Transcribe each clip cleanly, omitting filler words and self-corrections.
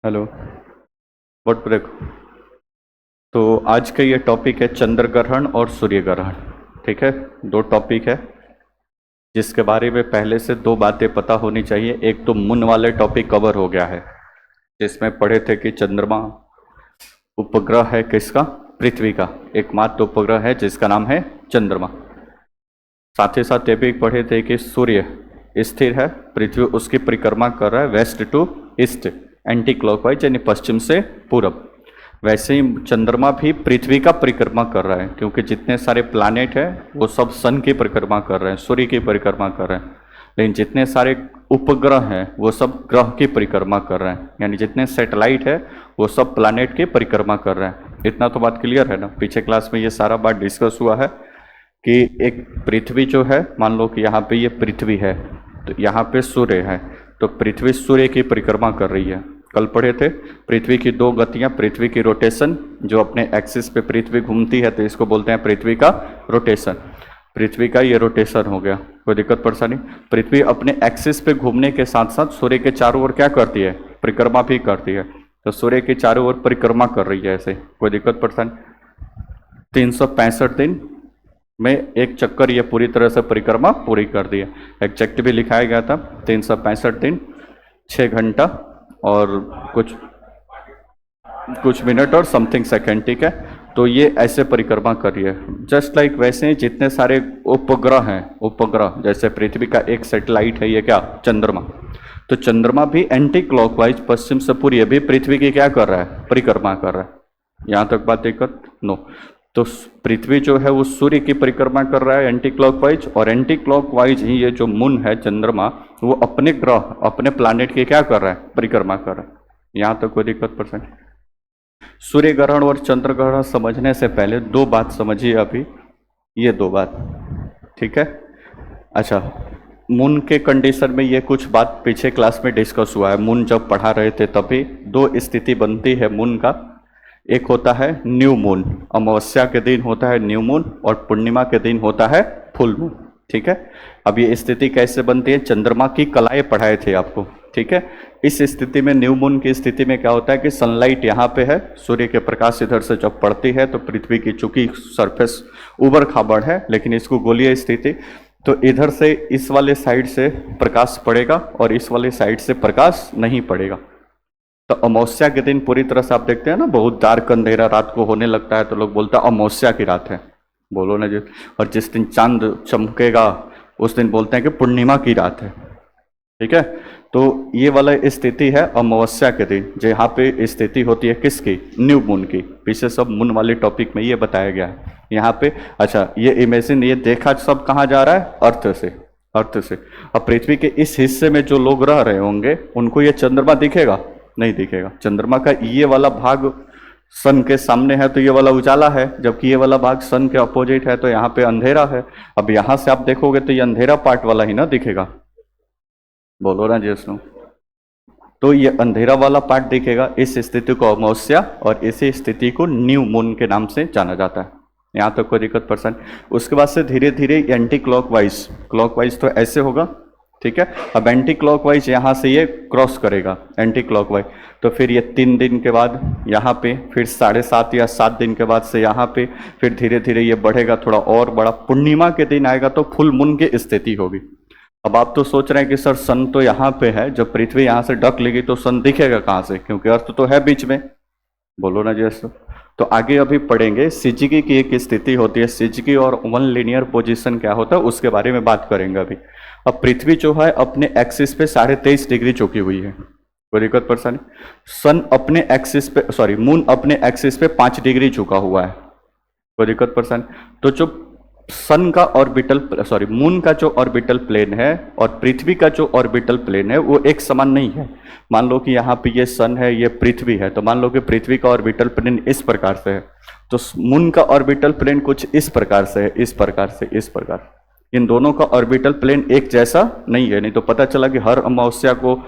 Hello. What break. तो आज का ये टॉपिक है चंद्र ग्रहण और सूर्य ग्रहण। ठीक है, दो टॉपिक है जिसके बारे में पहले से दो बातें पता होनी चाहिए। एक तो मून वाले टॉपिक कवर हो गया है जिसमें पढ़े थे कि चंद्रमा उपग्रह है किसका, पृथ्वी का एकमात्र उपग्रह है जिसका नाम है चंद्रमा। साथ ही साथ ये भी पढ़े थे कि सूर्य स्थिर है, पृथ्वी उसकी परिक्रमा कर रहा है west to east, anti clockwise यानी पश्चिम से पूरब। वैसे ही चंद्रमा भी पृथ्वी का परिक्रमा कर रहा है, क्योंकि जितने सारे प्लैनेट हैं वो सब सन की परिक्रमा कर रहे हैं, सूर्य की परिक्रमा कर रहे हैं। लेकिन जितने सारे उपग्रह हैं वो सब ग्रह की परिक्रमा कर रहे हैं, यानी जितने सैटेलाइट है वो सब प्लैनेट की परिक्रमा कर रहे हैं। इतना तो बात क्लियर है ना। पीछे क्लास में ये सारा बात डिस्कस हुआ है कि एक पृथ्वी जो है, मान लो कि यहाँ पे ये पृथ्वी है तो यहाँ पे सूर्य है, तो पृथ्वी सूर्य की परिक्रमा कर रही है। कल पढ़े थे पृथ्वी की दो गतियां, पृथ्वी की रोटेशन जो अपने एक्सिस पे पृथ्वी घूमती है तो इसको बोलते हैं पृथ्वी का रोटेशन। पृथ्वी का ये रोटेशन हो गया, कोई दिक्कत परेशानी। पृथ्वी अपने एक्सिस पे घूमने के साथ साथ सूर्य के चारों ओर क्या करती है, परिक्रमा भी करती है। तो सूर्य के चारों ओर परिक्रमा कर रही है ऐसे, कोई दिक्कत परेशानी। 365 दिन में एक चक्कर ये पूरी तरह से परिक्रमा पूरी कर दी है। एग्जैक्ट भी लिखाया गया था 365 दिन 6 घंटा और कुछ मिनट और समथिंग सेकेंड। ठीक है, तो ये ऐसे परिक्रमा कर रही है। जस्ट लाइक वैसे ही जितने सारे उपग्रह हैं, उपग्रह जैसे पृथ्वी का एक सैटेलाइट है ये क्या, चंद्रमा। तो चंद्रमा भी एंटी क्लॉकवाइज पश्चिम से पूर्व भी पृथ्वी की क्या कर रहा है, परिक्रमा कर रहा है। यहाँ तक बात दिक्कत नो। तो पृथ्वी जो है वो सूर्य की परिक्रमा कर रहा है एंटी क्लॉकवाइज, और एंटी क्लॉकवाइज ही ये जो मून है चंद्रमा वो अपने ग्रह अपने प्लैनेट की क्या कर रहा है, परिक्रमा कर रहा है। यहाँ तक कोई दिक्कत परसेंट। सूर्य ग्रहण और चंद्र ग्रहण समझने से पहले दो बात समझिए अभी, ये दो बात। ठीक है, अच्छा मून के कंडीशन में ये कुछ बात पीछे क्लास में डिस्कस हुआ है। मून जब पढ़ा रहे थे तभी दो स्थिति बनती है मून का। एक होता है न्यू मून, अमावस्या के दिन होता है न्यू मून और पूर्णिमा के दिन होता है फुल मून। ठीक है, अब ये स्थिति कैसे बनती है, चंद्रमा की कलाएं पढ़ाए थे आपको। ठीक है, इस स्थिति में न्यू मून की स्थिति में क्या होता है कि सनलाइट यहाँ पे है, सूर्य के प्रकाश इधर से जब पड़ती है तो पृथ्वी की चूंकि सरफेस उबड़ खाबड़ है, लेकिन इसको गोलीय स्थिति, तो इधर से इस वाले साइड से प्रकाश पड़ेगा और इस वाले साइड से प्रकाश नहीं पड़ेगा। तो अमावस्या के दिन पूरी तरह से आप देखते हैं ना, बहुत डार्क अंधेरा रात को होने लगता है तो लोग बोलते हैं अमावस्या की रात है, बोलो ना जी। और जिस दिन चांद चमकेगा उस दिन बोलते हैं कि पूर्णिमा की रात है। ठीक है, तो ये वाला स्थिति है अमावस्या के दिन, जहाँ पे स्थिति होती है किसकी, न्यू मून की। पीछे सब मून वाले टॉपिक में ये बताया गया है यहाँ पे। अच्छा ये इमेजिन, ये देखा सब कहाँ जा रहा है, अर्थ से, अर्थ से। अब पृथ्वी के इस हिस्से में जो लोग रह रहे होंगे उनको ये चंद्रमा दिखेगा, नहीं दिखेगा। चंद्रमा का ये वाला भाग सन के सामने है तो ये वाला उजाला है, जबकि ये वाला भाग सन के अपोजिट है तो यहाँ पे अंधेरा है। अब यहाँ से आप देखोगे तो ये अंधेरा पार्ट वाला ही ना दिखेगा, बोलो ना जी सुनो। तो ये अंधेरा वाला पार्ट दिखेगा। इस स्थिति को अमावस्या और इसी स्थिति को न्यू मून के नाम से जाना जाता है। यहाँ तक कोई दिक्कत परसेंट। उसके बाद से धीरे धीरे एंटी क्लॉकवाइज, क्लॉकवाइज तो ऐसे होगा। ठीक है, अब एंटी क्लॉकवाइज यहाँ से ये क्रॉस करेगा एंटी क्लॉकवाइज, तो फिर ये 3 दिन के बाद यहाँ पे, फिर 7.5 या 7 दिन के बाद से यहाँ पे, फिर धीरे धीरे ये बढ़ेगा थोड़ा और बड़ा। पूर्णिमा के दिन आएगा तो फुल मून की स्थिति होगी। अब आप तो सोच रहे हैं कि सर सन तो यहाँ पे है, जब पृथ्वी यहाँ से ढक लेगी तो सन दिखेगा कहाँ से, क्योंकि अर्थ तो है बीच में, बोलो ना जैसे। तो आगे अभी पढ़ेंगे सिजिकी की एक स्थिति होती है, सिजिकी और वन लीनियर पोजीशन क्या होता है उसके बारे में बात करेंगे अभी। अब पृथ्वी जो है अपने एक्सिस पे 23.5 डिग्री झुकी हुई है, कोई दिक्कत परेशानी। सन अपने एक्सिस पे, सॉरी मून अपने एक्सिस पे 5 डिग्री झुका हुआ है, कोई दिक्कत परेशानी। तो जो सन का ऑर्बिटल, सॉरी मून का जो ऑर्बिटल प्लेन है और पृथ्वी का जो ऑर्बिटल प्लेन है वो एक समान नहीं है। मान लो कि यहाँ पे ये सन है, ये पृथ्वी है, तो मान लो कि पृथ्वी का ऑर्बिटल प्लेन इस प्रकार से है, तो मून का ऑर्बिटल प्लेन कुछ इस प्रकार से है, इस प्रकार से, इस प्रकार। इन दोनों का ऑर्बिटल प्लेन एक जैसा नहीं है, नहीं तो पता चला कि हर अमावस्या को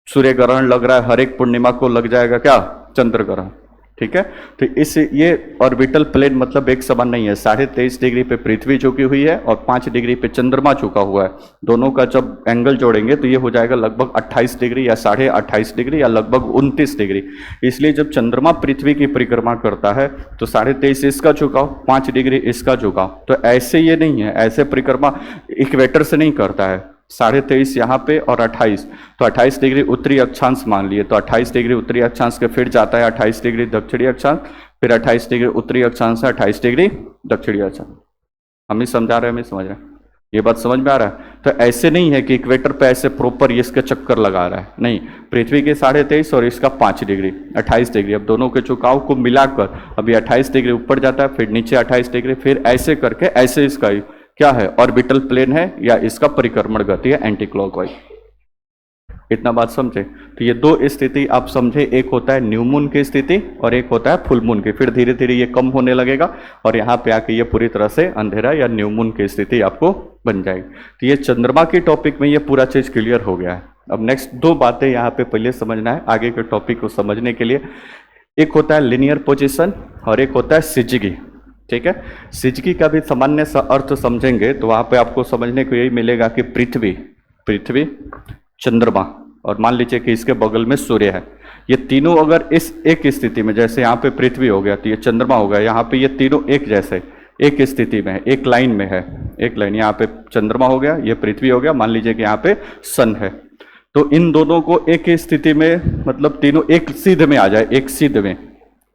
सूर्य ग्रहण लग रहा है, हर एक पूर्णिमा को लग जाएगा क्या, चंद्र ग्रहण। ठीक है। तो इस ये ऑर्बिटल प्लेन मतलब एक समान नहीं है। 23.5 डिग्री पे पृथ्वी झुकी हुई है और 5 डिग्री पे चंद्रमा झुका हुआ है। दोनों का जब एंगल जोड़ेंगे तो ये हो जाएगा लगभग 28 डिग्री या 28.5 डिग्री या लगभग 29 डिग्री। इसलिए जब चंद्रमा पृथ्वी की परिक्रमा करता है तो 23.5 इसका झुकाव, 5 डिग्री इसका झुकाव। तो ऐसे ये नहीं है, ऐसे परिक्रमा इक्वेटर से नहीं करता है। 23.5 यहाँ पे और 28, तो 28 डिग्री उत्तरी अक्षांश मान लिए, तो 28 डिग्री उत्तरी अक्षांश के फिर जाता है 28 डिग्री दक्षिणी अक्षांश, फिर 28 डिग्री उत्तरी अक्षांश है 28 डिग्री दक्षिणी अक्षांश। हम ही समझा रहे हैं, हम ही समझ रहे हैं, ये बात समझ में आ रहा है। तो ऐसे नहीं है कि इक्वेटर पे ऐसे प्रॉपर इसके चक्कर लगा रहा है, नहीं। पृथ्वी के 23.5 और इसका 5 डिग्री 28 डिग्री, अब दोनों के झुकाव को मिलाकर अभी 28 डिग्री ऊपर जाता है, फिर नीचे 28 डिग्री, फिर ऐसे करके ऐसे इसका क्या है, ऑर्बिटल प्लेन है या इसका परिक्रमण गति है एंटी क्लॉकवाइज। इतना बात समझे। तो ये दो स्थिति आप समझे, एक होता है न्यू मून की स्थिति और एक होता है फुल मून की। फिर धीरे धीरे ये कम होने लगेगा और यहाँ पे आके ये पूरी तरह से अंधेरा या न्यू मून की स्थिति आपको बन जाएगी। तो ये चंद्रमा की टॉपिक में ये पूरा चीज क्लियर हो गया है। अब नेक्स्ट दो बातें यहाँ पे पहले समझना है आगे के टॉपिक को समझने के लिए। एक होता है लिनियर पोजिशन और एक होता है सिजगी। ठीक है, सिजगी का भी सामान्य सा अर्थ समझेंगे तो वहां पे आपको समझने को यही मिलेगा कि पृथ्वी, चंद्रमा और मान लीजिए कि इसके बगल में सूर्य है। ये तीनों अगर इस एक स्थिति में, जैसे यहाँ पे पृथ्वी हो गया तो ये चंद्रमा हो गया, यहाँ पे ये तीनों एक जैसे एक स्थिति में है, एक लाइन में है, एक लाइन। यहाँ पे चंद्रमा हो गया, ये पृथ्वी हो गया, मान लीजिए कि यहाँ पे सन है। तो इन दोनों को एक स्थिति में, मतलब तीनों एक सीध में आ जाए, एक सीध में,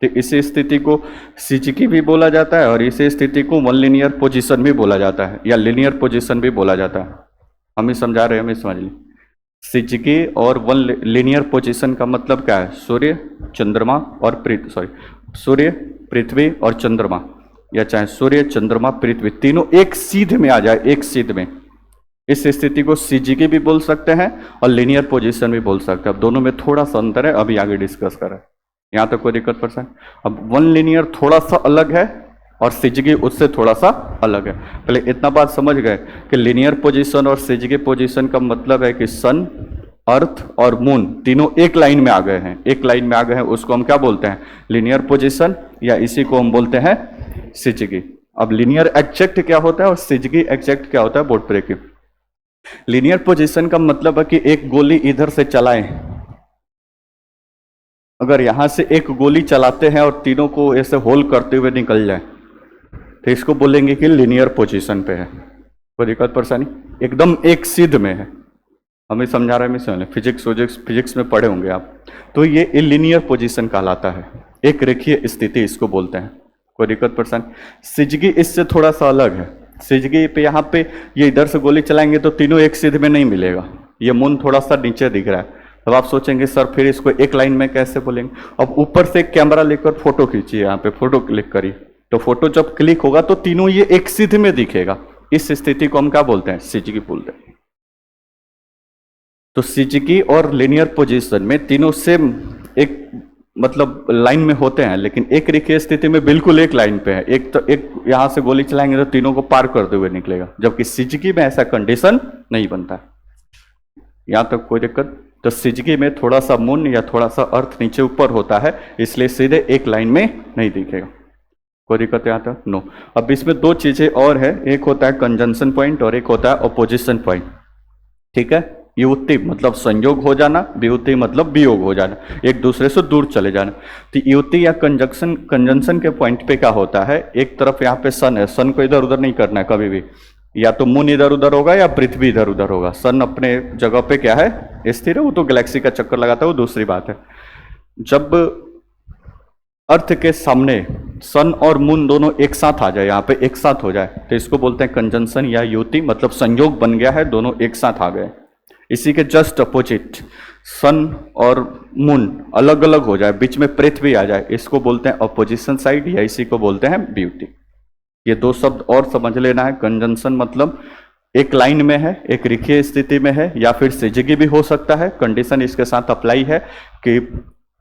तो इस स्थिति को सिजगी भी बोला जाता है और इस स्थिति को वन लीनियर पोजीशन भी बोला जाता है या लीनियर पोजीशन भी बोला जाता है। हम ही समझा रहे हैं, हम ही समझ ली। सिजगी और वन लीनियर पोजीशन का मतलब क्या है, सूर्य, चंद्रमा और सूर्य, पृथ्वी और चंद्रमा, या चाहे सूर्य, चंद्रमा, पृथ्वी तीनों एक सीध में आ जाए, एक सीध में। इस स्थिति को सिजगी भी बोल सकते हैं और लीनियर पोजीशन भी बोल सकते हैं। अब दोनों में थोड़ा सा अंतर है, अभी आगे डिस्कस करें, यहाँ तक कोई दिक्कत परेशानी। अब वन लीनियर थोड़ा सा अलग है और सिजगी उससे थोड़ा सा अलग है। पहले इतना बात समझ गए कि लीनियर पोजीशन और सिजगी पोजीशन का मतलब है कि सन, अर्थ और मून तीनों एक लाइन में आ गए हैं, एक लाइन में आ गए हैं, उसको हम क्या बोलते हैं, लीनियर पोजीशन, या इसी को हम बोलते हैं सिजगी। अब लीनियर एग्जैक्ट क्या होता है और सिजगी एग्जैक्ट क्या होता है, बोर्ड पर देखिए। लीनियर पोजीशन का मतलब है कि एक गोली इधर से चलाएं, अगर यहां से एक गोली चलाते हैं और तीनों को ऐसे होल करते हुए निकल जाए तो इसको बोलेंगे कि लीनियर पोजीशन पे है। कोई दिक्कत परेशानी, एकदम एक सीध में है। हमें समझा रहे हैं, समझ लें, फिजिक्स में पढ़े होंगे आप। तो ये लीनियर पोजीशन कहलाता है, एक रेखीय स्थिति इसको बोलते हैं। कोई दिक्कत परेशानी। सिजगी इससे थोड़ा सा अलग है। सिजगी पे यहाँ पे ये इधर से गोली चलाएंगे तो तीनों एक सीध में नहीं मिलेगा, ये मून थोड़ा सा नीचे दिख रहा है। अब आप सोचेंगे सर फिर इसको एक लाइन में कैसे बोलेंगे। अब ऊपर से कैमरा लेकर फोटो खींचिए, यहाँ पे फोटो क्लिक करिए, तो फोटो जब क्लिक होगा तो तीनों ये एक सीध में दिखेगा। इस स्थिति को हम क्या बोलते हैं, सिजगी बोलते हैं। तो सिजगी और लीनियर पोजीशन में तीनों सेम एक मतलब लाइन में होते हैं, लेकिन एक रेखीय स्थिति में बिल्कुल एक लाइन पे है। एक तो एक यहां से गोली चलाएंगे तो तीनों को पार करते हुए निकलेगा, जबकि सिजगी में ऐसा कंडीशन नहीं बनता। यहां तक कोई दिक्कत। तो सिजगी में थोड़ा सा मून या थोड़ा सा अर्थ नीचे ऊपर होता है, इसलिए सीधे एक लाइन में नहीं दिखेगा। कोई दिक्कत यहाँ तक नो। अब इसमें दो चीजें और है, एक होता है कंजंक्शन पॉइंट और एक होता है अपोजिशन पॉइंट। ठीक है, युति मतलब संयोग हो जाना, वियुति मतलब वियोग हो जाना, एक दूसरे से दूर चले जाना। तो युति या कंजंक्शन के पॉइंट पे क्या होता है, एक तरफ यहाँ पे सन है, सन को इधर उधर नहीं करना है कभी भी, या तो मून इधर उधर होगा या पृथ्वी इधर उधर होगा। सन अपने जगह पे क्या है, स्थिर है, वो तो गैलेक्सी का चक्कर लगाता है, वो दूसरी बात है। जब अर्थ के सामने सन और मून दोनों एक साथ आ जाए, यहाँ पे एक साथ हो जाए, तो इसको बोलते हैं कंजंक्शन या युति, मतलब संयोग बन गया है, दोनों एक साथ आ गए। इसी के जस्ट अपोजिट सन और मून अलग अलग हो जाए, बीच में पृथ्वी आ जाए, इसको बोलते हैं अपोजिशन साइड या इसी को बोलते हैं ब्यूटी। ये दो शब्द और समझ लेना है। कंजंक्शन मतलब एक लाइन में है, एक रेखीय स्थिति में है, या फिर सिजगी भी हो सकता है। कंडीशन इसके साथ अप्लाई है कि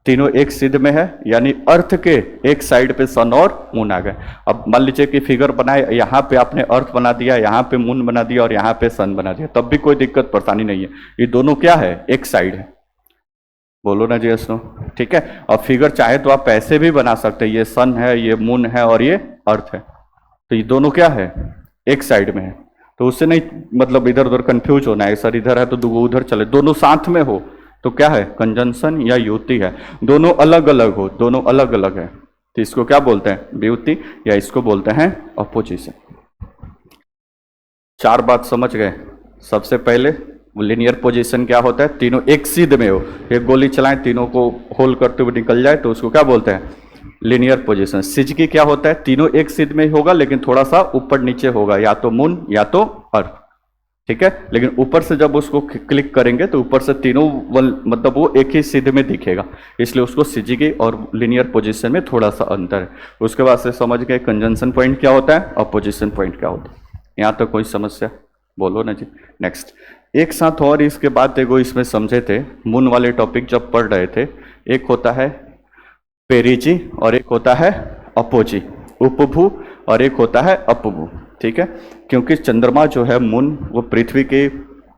तीनों एक सिद्ध में है, यानी अर्थ के एक साइड पे सन और मून आ गए। अब मान लीजिए कि फिगर बनाए, यहाँ पे आपने अर्थ बना दिया, यहाँ पे मून बना दिया और यहाँ पे सन बना दिया, तब भी कोई दिक्कत परेशानी नहीं है। ये दोनों क्या है, एक साइड है। बोलो ना जी यस नो। ठीक है, और फिगर चाहे तो आप ऐसे भी बना सकते हैं, ये सन है, ये मून है और ये अर्थ है, तो ये दोनों क्या है, एक साइड में है, तो उससे नहीं मतलब इधर उधर कंफ्यूज होना है, सर इधर है तो दो उधर चले, दोनों साथ में हो तो क्या है, कंजंक्शन या युति है। दोनों अलग अलग हो, दोनों अलग अलग है तो इसको क्या बोलते हैं, वियुति, या इसको बोलते हैं अपोजिशन। चार बात समझ गए। सबसे पहले लीनियर पोजीशन क्या होता है, तीनों एक सीध में हो, एक गोली चलाएं तीनों को होल करते हुए निकल जाए तो उसको क्या बोलते हैं, लीनियर पोजीशन। सिजकी क्या होता है, तीनों एक सीध में होगा लेकिन थोड़ा सा ऊपर नीचे होगा, या तो मून या तो अर्थ। ठीक है, लेकिन ऊपर से जब उसको क्लिक करेंगे तो ऊपर से तीनों मतलब वो एक ही सीध में दिखेगा, इसलिए उसको सिजकी और लीनियर पोजीशन में थोड़ा सा अंतर है। उसके बाद से समझ गए कंजंक्शन पॉइंट क्या होता है, अपोजिशन पॉइंट क्या होता है। यहां तक कोई समस्या, बोलो ना जी। नेक्स्ट, एक साथ और इसके बाद देखो इसमें समझे थे, मून वाले टॉपिक जब पढ़ रहे थे, एक होता है पेरिजी और एक होता है अपोजी, उपभू, और एक होता है अपभू। ठीक है, क्योंकि चंद्रमा जो है मून, वो पृथ्वी के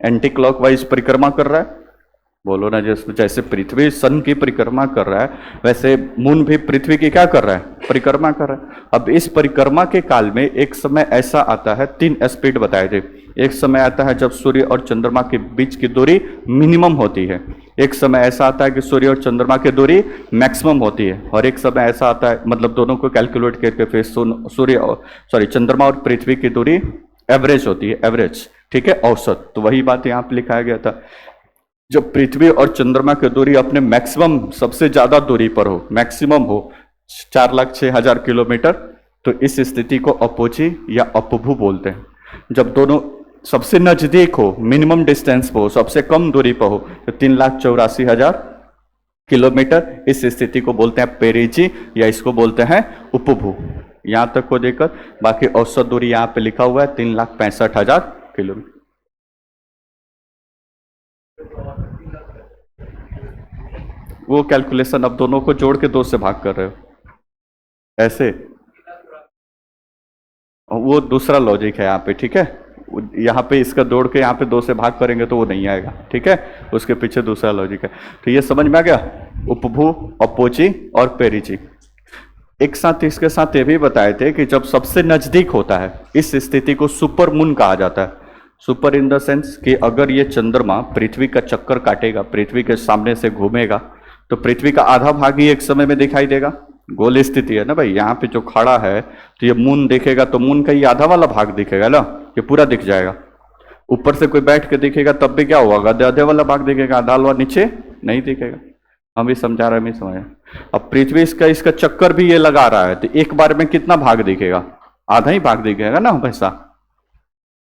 एंटी क्लॉकवाइज परिक्रमा कर रहा है, बोलो ना, जैसे पृथ्वी सन की परिक्रमा कर रहा है वैसे मून भी पृथ्वी की क्या कर रहा है, परिक्रमा कर रहा है। अब इस परिक्रमा के काल में एक समय ऐसा आता है, तीन स्पीड बताए थे, एक समय आता है जब सूर्य और चंद्रमा के बीच की दूरी मिनिमम होती है, एक समय ऐसा आता है कि सूर्य और चंद्रमा की दूरी मैक्सिमम होती है, और एक समय ऐसा आता है, मतलब दोनों को कैलकुलेट करके फिर चंद्रमा और पृथ्वी की दूरी एवरेज होती है, एवरेज। ठीक है, औसत। तो वही बात यहाँ पे लिखाया गया था, जब पृथ्वी और चंद्रमा की दूरी अपने मैक्सिमम, सबसे ज्यादा दूरी पर हो, मैक्सिमम हो 4,06,000 किलोमीटर, तो इस स्थिति को अपोजी या अपभू बोलते हैं। जब दोनों सबसे नजदीक हो, मिनिमम डिस्टेंस पर हो, सबसे कम दूरी पर हो, तो 3,84,000 किलोमीटर, इस स्थिति को बोलते हैं पेरिजी या इसको बोलते हैं उपभू। यहां तक को देखकर बाकी औसत दूरी यहां पे लिखा हुआ है 3,65,000 किलोमीटर। वो कैलकुलेशन अब दोनों को जोड़ के 2 से भाग कर रहे हो ऐसे, वो दूसरा लॉजिक है यहाँ पे। ठीक है, यहाँ पे इसका जोड़ के यहाँ पे 2 से भाग करेंगे तो वो नहीं आएगा। ठीक है, उसके पीछे दूसरा लॉजिक है। तो ये समझ में आ गया, उपभू, अपोजी और पेरिजी। एक साथ इसके साथ ये भी बताए थे कि जब सबसे नजदीक होता है, इस स्थिति को सुपर मून कहा जाता है। सुपर इन द सेंस कि अगर ये चंद्रमा पृथ्वी का चक्कर काटेगा, पृथ्वी के सामने से घूमेगा, तो पृथ्वी का आधा भाग ही एक समय में दिखाई देगा। गोल स्थिति है ना भाई, यहाँ पे जो खड़ा है तो ये मून देखेगा तो मून का ही आधा वाला भाग दिखेगा ना, ये पूरा दिख जाएगा। ऊपर से कोई बैठ के दिखेगा तब भी क्या होगा, आधे वाला भाग दिखेगा, आधा वाला नीचे नहीं दिखेगा। हम भी समझा रहे हैं, समझ। अब पृथ्वी इसका चक्कर भी ये लगा रहा है, तो एक बार में कितना भाग दिखेगा, आधा ही भाग दिखेगा ना हमेशा,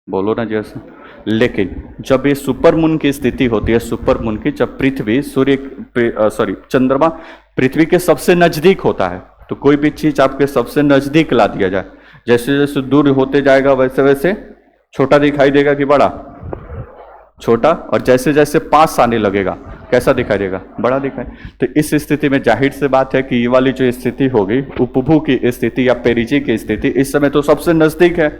बोलो ना जैसे। लेकिन जब ये सुपर मून की स्थिति होती है, सुपर मून की, जब पृथ्वी चंद्रमा पृथ्वी के सबसे नजदीक होता है, तो कोई भी चीज आपके सबसे नजदीक ला दिया जाए, जैसे जैसे दूर होते जाएगा वैसे वैसे छोटा दिखाई देगा कि बड़ा, छोटा, और जैसे जैसे पास आने लगेगा कैसा दिखाई देगा, बड़ा दिखाई। तो इस स्थिति में जाहिर से बात है कि ये वाली जो स्थिति होगी, उपभू की स्थिति या पेरिजी की स्थिति, इस समय तो सबसे नजदीक है,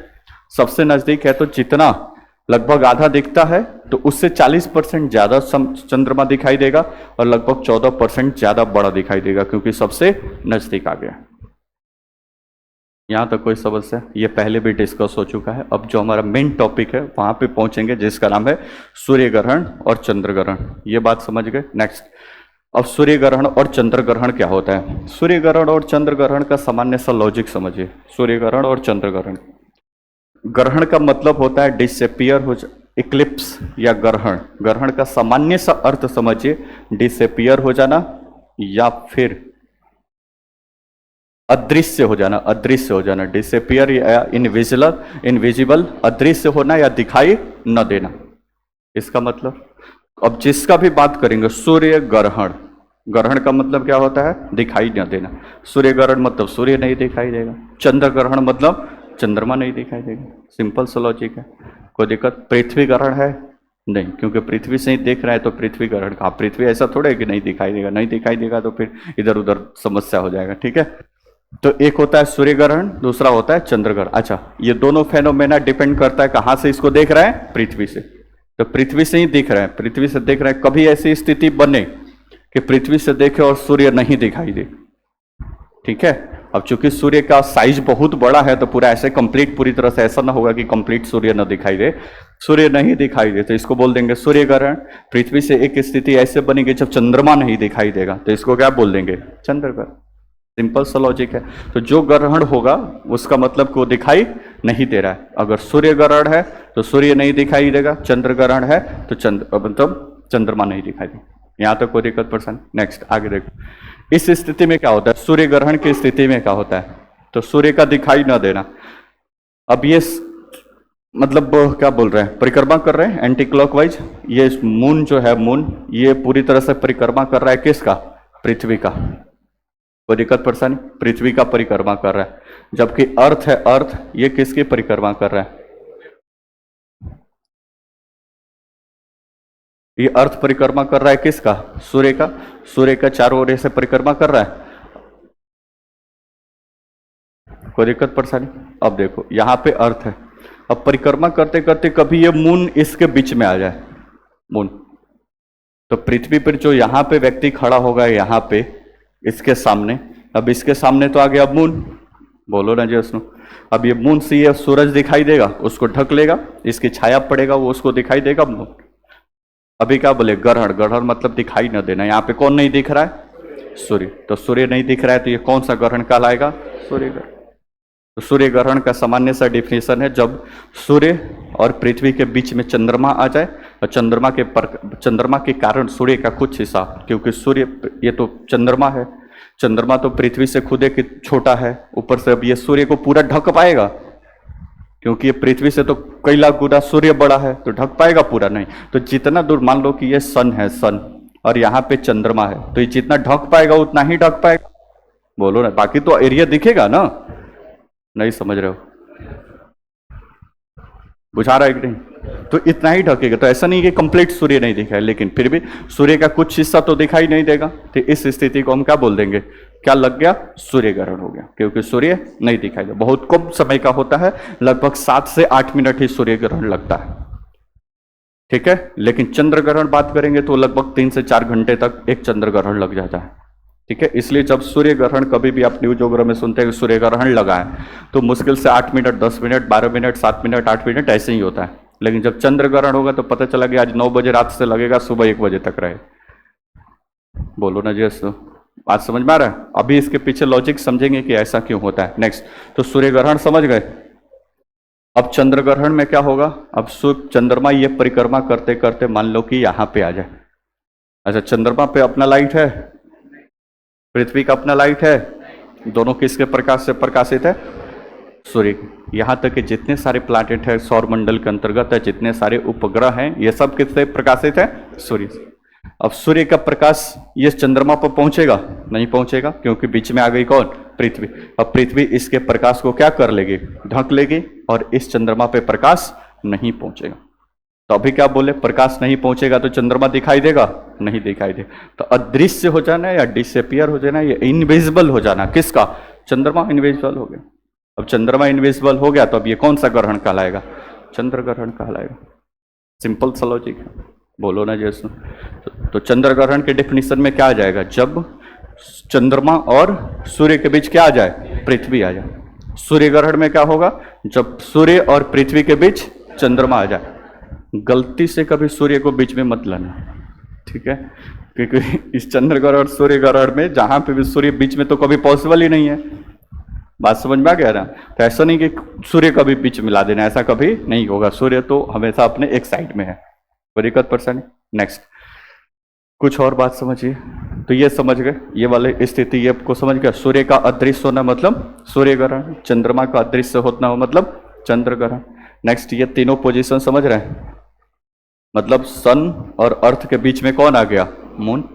सबसे नजदीक है, तो जितना लगभग आधा दिखता है तो उससे 40% ज्यादा चंद्रमा दिखाई देगा और लगभग 14% ज्यादा बड़ा दिखाई देगा, क्योंकि सबसे नजदीक आ गया। यहां तक कोई समस्या, ये पहले भी डिस्कस हो चुका है। अब जो हमारा मेन टॉपिक है वहां पे पहुंचेंगे, जिसका नाम है सूर्य ग्रहण और चंद्र ग्रहण। ये बात समझ गए। नेक्स्ट, अब सूर्य ग्रहण और चंद्र ग्रहण क्या होता है। सूर्य ग्रहण और चंद्र ग्रहण का सामान्य सा लॉजिक समझिए। सूर्य ग्रहण और चंद्र ग्रहण, ग्रहण का मतलब होता है डिसअपियर हो, इक्लिप्स या ग्रहण। ग्रहण का सामान्य सा अर्थ समझिए, डिसअपियर हो जाना या फिर अदृश्य हो जाना, अदृश्य हो जाना, डिसअपियर या इनविजिबल, अदृश्य होना या दिखाई न देना, इसका मतलब। अब जिसका भी बात करेंगे, सूर्य ग्रहण, ग्रहण का मतलब क्या होता है, दिखाई न देना। सूर्य ग्रहण मतलब सूर्य नहीं दिखाई देगा, चंद्र ग्रहण मतलब चंद्रमा नहीं दिखाई देगा। सिंपल सा लॉजिक है, कोई दिक्कत। पृथ्वी ग्रहण है नहीं, क्योंकि पृथ्वी से ही देख रहा है तो पृथ्वी ग्रहण का, पृथ्वी ऐसा थोड़ा है कि नहीं दिखाई देगा, नहीं दिखाई देगा तो फिर इधर उधर समस्या हो जाएगा। ठीक है, तो एक होता है सूर्य ग्रहण, दूसरा होता है चंद्र ग्रहण। अच्छा, ये दोनों फेनोमेना डिपेंड करता है कहां से इसको देख रहा है, पृथ्वी से। तो पृथ्वी से ही दिख रहा है, पृथ्वी से देख रहा है। कभी ऐसी स्थिति बने कि पृथ्वी से देखे और सूर्य नहीं दिखाई दे। ठीक है, अब चूंकि सूर्य का साइज बहुत बड़ा है तो पूरा ऐसे कंप्लीट, पूरी तरह से ऐसा ना होगा कि कंप्लीट सूर्य न दिखाई दे, सूर्य नहीं दिखाई दे तो इसको बोल देंगे सूर्य ग्रहण। पृथ्वी से एक स्थिति ऐसे बनेगी जब चंद्रमा नहीं दिखाई देगा तो इसको क्या बोल देंगे, चंद्र ग्रहण। सिंपल सा लॉजिक है। तो जो ग्रहण होगा उसका मतलब को दिखाई नहीं दे रहा है। अगर सूर्य ग्रहण है तो सूर्य नहीं दिखाई देगा, चंद्र ग्रहण है तो चंद्र मतलब चंद्रमा नहीं दिखाई देगा। यहां तक कोई दिक्कत परेशानी? नेक्स्ट आगे देखो, इस स्थिति में क्या होता है, सूर्य ग्रहण की स्थिति में क्या होता है, तो सूर्य का दिखाई ना देना। अब ये मतलब क्या बोल रहे हैं, परिक्रमा कर रहे हैं एंटी क्लॉकवाइज। ये मून जो है, मून ये पूरी तरह से परिक्रमा कर रहा है किसका, पृथ्वी का। कोई दिक्कत परेशानी? पृथ्वी का परिक्रमा कर रहा है, जबकि अर्थ है, अर्थ ये किसकी परिक्रमा कर रहा है, ये अर्थ परिक्रमा कर रहा है किसका, सूर्य का। सूर्य का चारों ओर से परिक्रमा कर रहा है। कोई दिक्कत परेशानी? अब देखो यहां पे अर्थ है, अब परिक्रमा करते करते कभी ये मून इसके बीच में आ जाए, मून, तो पृथ्वी पर जो यहां पे व्यक्ति खड़ा होगा, यहां पे इसके सामने, अब इसके सामने तो आ गया मून, बोलो ना जी उसनो। अब ये मून से ये सूरज दिखाई देगा, उसको ढक लेगा, इसकी छाया पड़ेगा, वो उसको दिखाई देगा मून। अभी क्या बोले, ग्रहण। ग्रहण मतलब दिखाई न देना। यहाँ पे कौन नहीं दिख रहा है, सूर्य। तो सूर्य नहीं दिख रहा है तो ये कौन सा ग्रहण कहलाएगा, सूर्य ग्रहण। तो सूर्य ग्रहण का सामान्य सा डिफिनेशन है, जब सूर्य और पृथ्वी के बीच में चंद्रमा आ जाए और चंद्रमा के कारण सूर्य का कुछ हिस्सा, क्योंकि सूर्य ये तो चंद्रमा है, चंद्रमा तो पृथ्वी से खुद एक छोटा है, ऊपर से अब ये सूर्य को पूरा ढक पाएगा, क्योंकि ये पृथ्वी से तो कई लाख गुना सूर्य बड़ा है, तो ढक पाएगा पूरा नहीं। तो जितना दूर, मान लो कि ये सन है, सन, और यहाँ पे चंद्रमा है, तो ये जितना ढक पाएगा उतना ही ढक पाएगा, बोलो ना। बाकी तो एरिया दिखेगा ना, नहीं समझ रहे हो, बुझा रहा है कि नहीं? तो इतना ही ढकेगा। तो ऐसा नहीं कि कंप्लीट सूर्य नहीं दिखा है, लेकिन फिर भी सूर्य का कुछ हिस्सा तो दिखाई नहीं देगा। तो इस स्थिति को हम क्या बोल देंगे, क्या लग गया, सूर्य ग्रहण हो गया, क्योंकि सूर्य नहीं दिखाई दे। बहुत कम समय का होता है, लगभग 7 से 8 मिनट ही सूर्य ग्रहण लगता है। ठीक है, लेकिन चंद्र ग्रहण बात करेंगे तो लगभग 3 से 4 घंटे तक एक चंद्र ग्रहण लग जाता है। ठीक है, इसलिए जब सूर्य ग्रहण, कभी भी आप न्यूज वगैरह में सुनते हैं कि सूर्य ग्रहण लगा है, तो मुश्किल से 8 minute, 10 minute, 12 minute, 7 minute, 8 minute ऐसे ही होता है। लेकिन जब चंद्र ग्रहण होगा तो पता चला कि आज 9 बजे रात से लगेगा, सुबह 1 बजे तक रहे, बोलो ना जी। बात समझ में आ रहा है? अभी इसके पीछे लॉजिक समझेंगे कि ऐसा क्यों होता है। नेक्स्ट, तो सूर्य ग्रहण समझ गए। अब चंद्र ग्रहण में क्या होगा, अब चंद्रमा ये परिक्रमा करते करते मान लो कि यहां पे आ जाए। अच्छा, चंद्रमा पे अपना लाइट है, पृथ्वी का अपना लाइट है, दोनों किसके प्रकाश से प्रकाशित है, सूर्य। यहां तक कि जितने सारे प्लैनेट है सौर मंडल के अंतर्गत है, जितने सारे उपग्रह हैं, ये सब किससे प्रकाशित है, सूर्य से। अब सूर्य का प्रकाश ये चंद्रमा पर पहुंचेगा, नहीं पहुंचेगा, क्योंकि बीच में आ गई कौन, पृथ्वी। अब पृथ्वी इसके प्रकाश को क्या कर लेगी, ढक लेगी, और इस चंद्रमा पे प्रकाश नहीं पहुंचेगा। तो अभी क्या बोले, प्रकाश नहीं पहुंचेगा तो चंद्रमा दिखाई देगा, नहीं दिखाई दे। तो अदृश्य हो जाना या डिसअपियर हो जाना, या इनविजिबल हो जाना, किसका, चंद्रमा इनविजिबल हो गया। अब चंद्रमा इनविजिबल हो गया तो अब ये कौन सा ग्रहण कहलाएगा, चंद्र ग्रहण कहलाएगा। सिंपल सा लॉजिक है, बोलो ना जैसे। तो चंद्र ग्रहण के डेफिनेशन में क्या आ जाएगा, जब चंद्रमा और सूर्य के बीच क्या आ जाए, पृथ्वी आ जाए। सूर्य ग्रहण में क्या होगा, जब सूर्य और पृथ्वी के बीच चंद्रमा आ जाए। गलती से कभी सूर्य को बीच में मत लाना, ठीक है, क्योंकि इस चंद्र ग्रहण और सूर्य ग्रहण में जहां पे भी सूर्य बीच में तो कभी पॉसिबल ही नहीं है। बात समझ में आ गया ना? तो ऐसा नहीं कि सूर्य कभी बीच में ला देना, ऐसा कभी नहीं होगा। सूर्य तो हमेशा अपने एक साइड में है। कोई दिक्कत परेशानी? नेक्स्ट, कुछ और बात समझिए। तो ये समझ गए, ये वाले स्थिति ये आपको समझ गया। सूर्य का अदृश्य होना मतलब सूर्य ग्रहण, चंद्रमा का अदृश्य होना हो मतलब चंद्र ग्रहण। नेक्स्ट, ये तीनों पोजीशन समझ रहे हैं, मतलब सन और अर्थ के बीच में कौन आ गया, मून।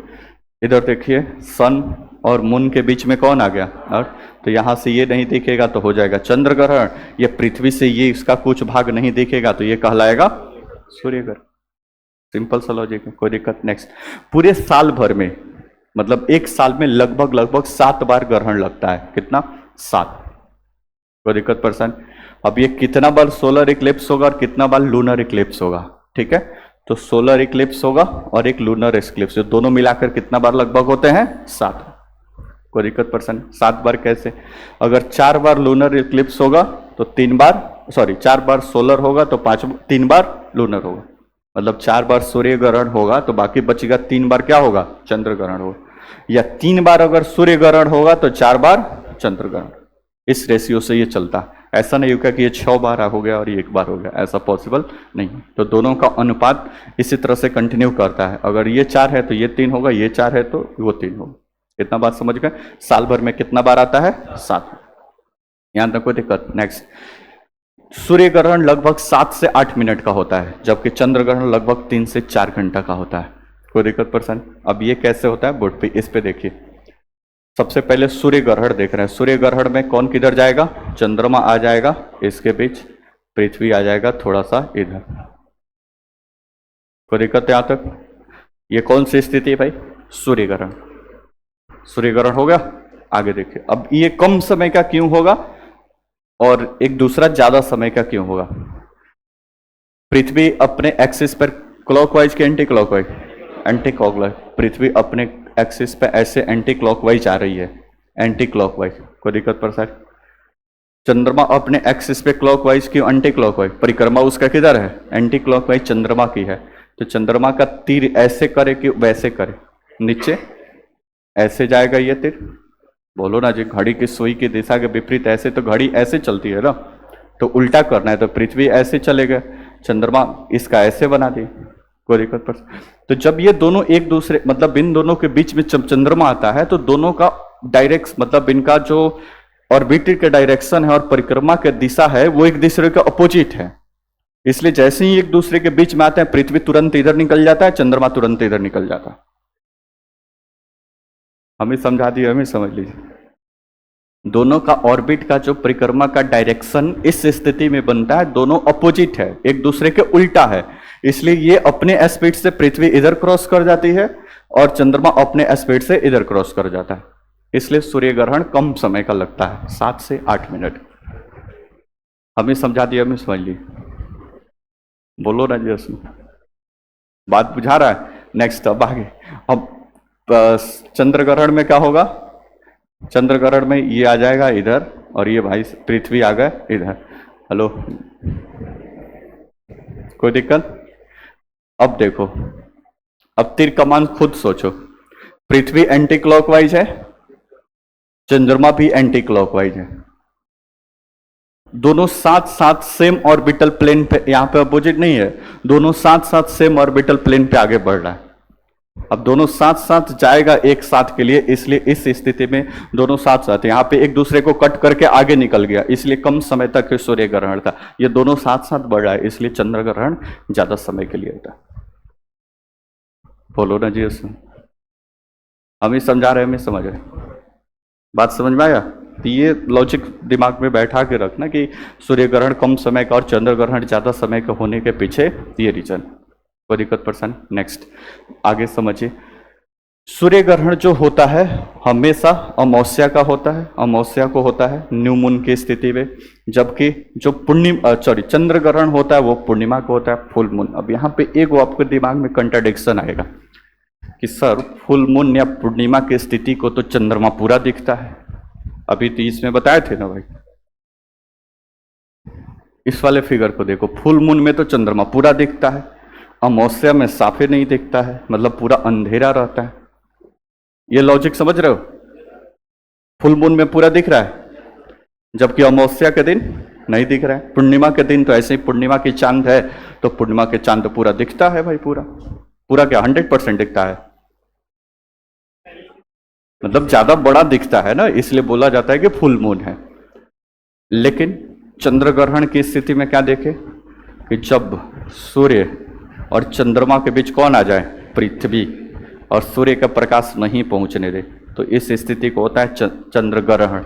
इधर देखिए, सन और मून के बीच में कौन आ गया, अर्थ। तो यहां से ये नहीं दिखेगा तो हो जाएगा चंद्र ग्रहण। ये पृथ्वी से ये इसका कुछ भाग नहीं दिखेगा तो ये कहलाएगा सूर्य ग्रहण। सिंपल सा लॉजिक है, कोई दिक्कत। नेक्स्ट, पूरे साल भर में, मतलब एक साल में लगभग 7 बार ग्रहण लगता है। कितना, 7। कोई दिक्कत परेशान? अब ये कितना बार सोलर इक्लिप्स होगा और कितना बार लूनर इक्लिप्स होगा, ठीक है। तो सोलर इक्लिप्स होगा और एक लूनर इक्लिप्स, जो दोनों मिलाकर कितना बार लगभग होते हैं? 7। कोई दिक्कत परेशानी? 7 बार कैसे? अगर 4 बार लूनर इक्लिप्स होगा तो 3 बार, सॉरी 4 बार सोलर होगा तो 3 बार लूनर होगा, मतलब 4 बार सूर्य ग्रहण होगा तो बाकी बचेगा 3 बार क्या होगा? चंद्र ग्रहण होगा। या 3 बार अगर सूर्य ग्रहण होगा तो 4 बार चंद्र ग्रहण। इस रेशियो से ये चलता है। ऐसा नहीं होगा कि ये 6 बार हो गया और ये 1 बार हो गया, ऐसा पॉसिबल नहीं। तो दोनों का अनुपात इसी तरह से कंटिन्यू करता है। अगर ये 4 है तो ये 3 होगा, ये 4 है तो वो 3 होगा। कितना बात समझ गए? साल भर में कितना बार आता है? 7। यहां तक कोई दिक्कत? नेक्स्ट, सूर्य ग्रहण लगभग 7 से 8 मिनट का होता है, जबकि चंद्र ग्रहण लगभग 3 से 4 घंटा का होता है। कोई दिक्कत परेशानी? अब ये कैसे होता है बोर्ड पे, इस पे देखिए। सबसे पहले सूर्य ग्रहण देख रहे हैं। सूर्य ग्रहण में कौन किधर जाएगा? चंद्रमा आ जाएगा इसके बीच, पृथ्वी आ जाएगा थोड़ा सा इधर। कोई दिक्कत है यहां तक? ये कौन सी स्थिति है भाई? सूर्य ग्रहण। सूर्य ग्रहण हो गया। आगे देखिए, अब ये कम समय का क्यों होगा और एक दूसरा ज्यादा समय का क्यों होगा? पृथ्वी अपने एक्सिस पर क्लॉकवाइज के एंटी क्लॉकवाइज? Anticlockwise. पृथ्वी अपने एक्सिस पे ऐसे एंटी क्लॉकवाइज आ रही है, एंटी क्लॉकवाइज। कोई दिक्कत पर सर? चंद्रमा अपने एक्सिस पे क्लॉकवाइज क्यों एंटी क्लॉकवाइज? परिक्रमा उसका किधर है? एंटी क्लॉकवाइज चंद्रमा की है। तो चंद्रमा का तीर ऐसे करे कि वैसे करे? नीचे ऐसे जाएगा ये तीर। बोलो ना जी, घड़ी की सुई की दिशा के विपरीत ऐसे, तो घड़ी ऐसे चलती है ना, तो उल्टा करना है तो पृथ्वी ऐसे चलेगा, चंद्रमा इसका ऐसे बना दिए। कोई दिक्कत पर? तो जब ये दोनों एक दूसरे, मतलब इन दोनों के बीच में जब चंद्रमा आता है तो दोनों का डायरेक्ट, मतलब इनका जो ऑर्बिट के डायरेक्शन है और परिक्रमा की दिशा है वो एक दूसरे के अपोजिट है। इसलिए जैसे ही एक दूसरे के बीच में आते हैं, पृथ्वी तुरंत इधर निकल जाता है, चंद्रमा तुरंत इधर निकल जाता है। हमें समझा दिए, हमें समझ लीजिए। दोनों का ऑर्बिट का जो परिक्रमा का डायरेक्शन इस स्थिति में बनता है, दोनों अपोजिट है, एक दूसरे के उल्टा है। इसलिए ये अपने स्पीड से पृथ्वी इधर क्रॉस कर जाती है और चंद्रमा अपने स्पीड से इधर क्रॉस कर जाता है। इसलिए सूर्य ग्रहण कम समय का लगता है, 7 से 8 मिनट। हमें समझा दिया, हमें समझ ली। बोलो ना जी, उसमें बात बुझा रहा है? नेक्स्ट, अब आगे। अब चंद्र ग्रहण में क्या होगा? चंद्र ग्रहण में ये आ जाएगा इधर और ये भाई पृथ्वी आ गया इधर। हेलो, कोई दिक्कत? अब देखो, अब तीर कमान खुद सोचो। पृथ्वी एंटी क्लॉकवाइज है, चंद्रमा भी एंटी क्लॉकवाइज है। दोनों साथ साथ सेम ऑर्बिटल प्लेन पे, यहां पे अपोजिट नहीं है, दोनों साथ साथ सेम ऑर्बिटल प्लेन पे आगे बढ़ रहा है। अब दोनों साथ साथ जाएगा एक साथ के लिए, इसलिए इस स्थिति में दोनों साथ साथ, यहां पे एक दूसरे को कट करके आगे निकल गया, इसलिए कम समय तक सूर्य ग्रहण था। ये दोनों साथ साथ बढ़ रहा है, इसलिए चंद्र ग्रहण ज्यादा समय के लिए होता है। बोलो ना जी, उसमें हम ही समझा रहे हैं, हमें समझ रहे, बात समझ में आया? ये लॉजिक दिमाग में बैठा के रखना कि सूर्य ग्रहण कम समय का और चंद्र ग्रहण ज्यादा समय का होने के पीछे ये रीजन। कोई दिक्कत परेशानी? नेक्स्ट, आगे समझिए। सूर्य ग्रहण जो होता है हमेशा अमावस्या का होता है, अमावस्या को होता है न्यू मून की स्थिति में, जबकि जो चंद्र ग्रहण होता है वो पूर्णिमा को होता है, फुल मून। अब यहाँ पे एक आपके दिमाग में कंट्राडिक्शन आएगा कि सर फुल मून या पूर्णिमा की स्थिति को तो चंद्रमा पूरा दिखता है, अभी तो इसमें बताए थे ना भाई। इस वाले फिगर को देखो, फुल मून में तो चंद्रमा पूरा दिखता है, अमावस्या में साफे नहीं दिखता है, मतलब पूरा अंधेरा रहता है। ये लॉजिक समझ रहे हो? फुल मून में पूरा दिख रहा है, जबकि अमावस्या के दिन नहीं दिख रहा है। पूर्णिमा के दिन तो ऐसे ही, पूर्णिमा की चांद है तो पूर्णिमा के चांद तो पूरा दिखता है भाई, पूरा पूरा क्या 100% दिखता है, मतलब ज्यादा बड़ा दिखता है ना, इसलिए बोला जाता है कि फुल मून है। लेकिन चंद्र ग्रहण की स्थिति में क्या देखे कि जब सूर्य और चंद्रमा के बीच कौन आ जाए? पृथ्वी, और सूर्य का प्रकाश नहीं पहुंचने दे, तो इस स्थिति को होता है चंद्र ग्रहण।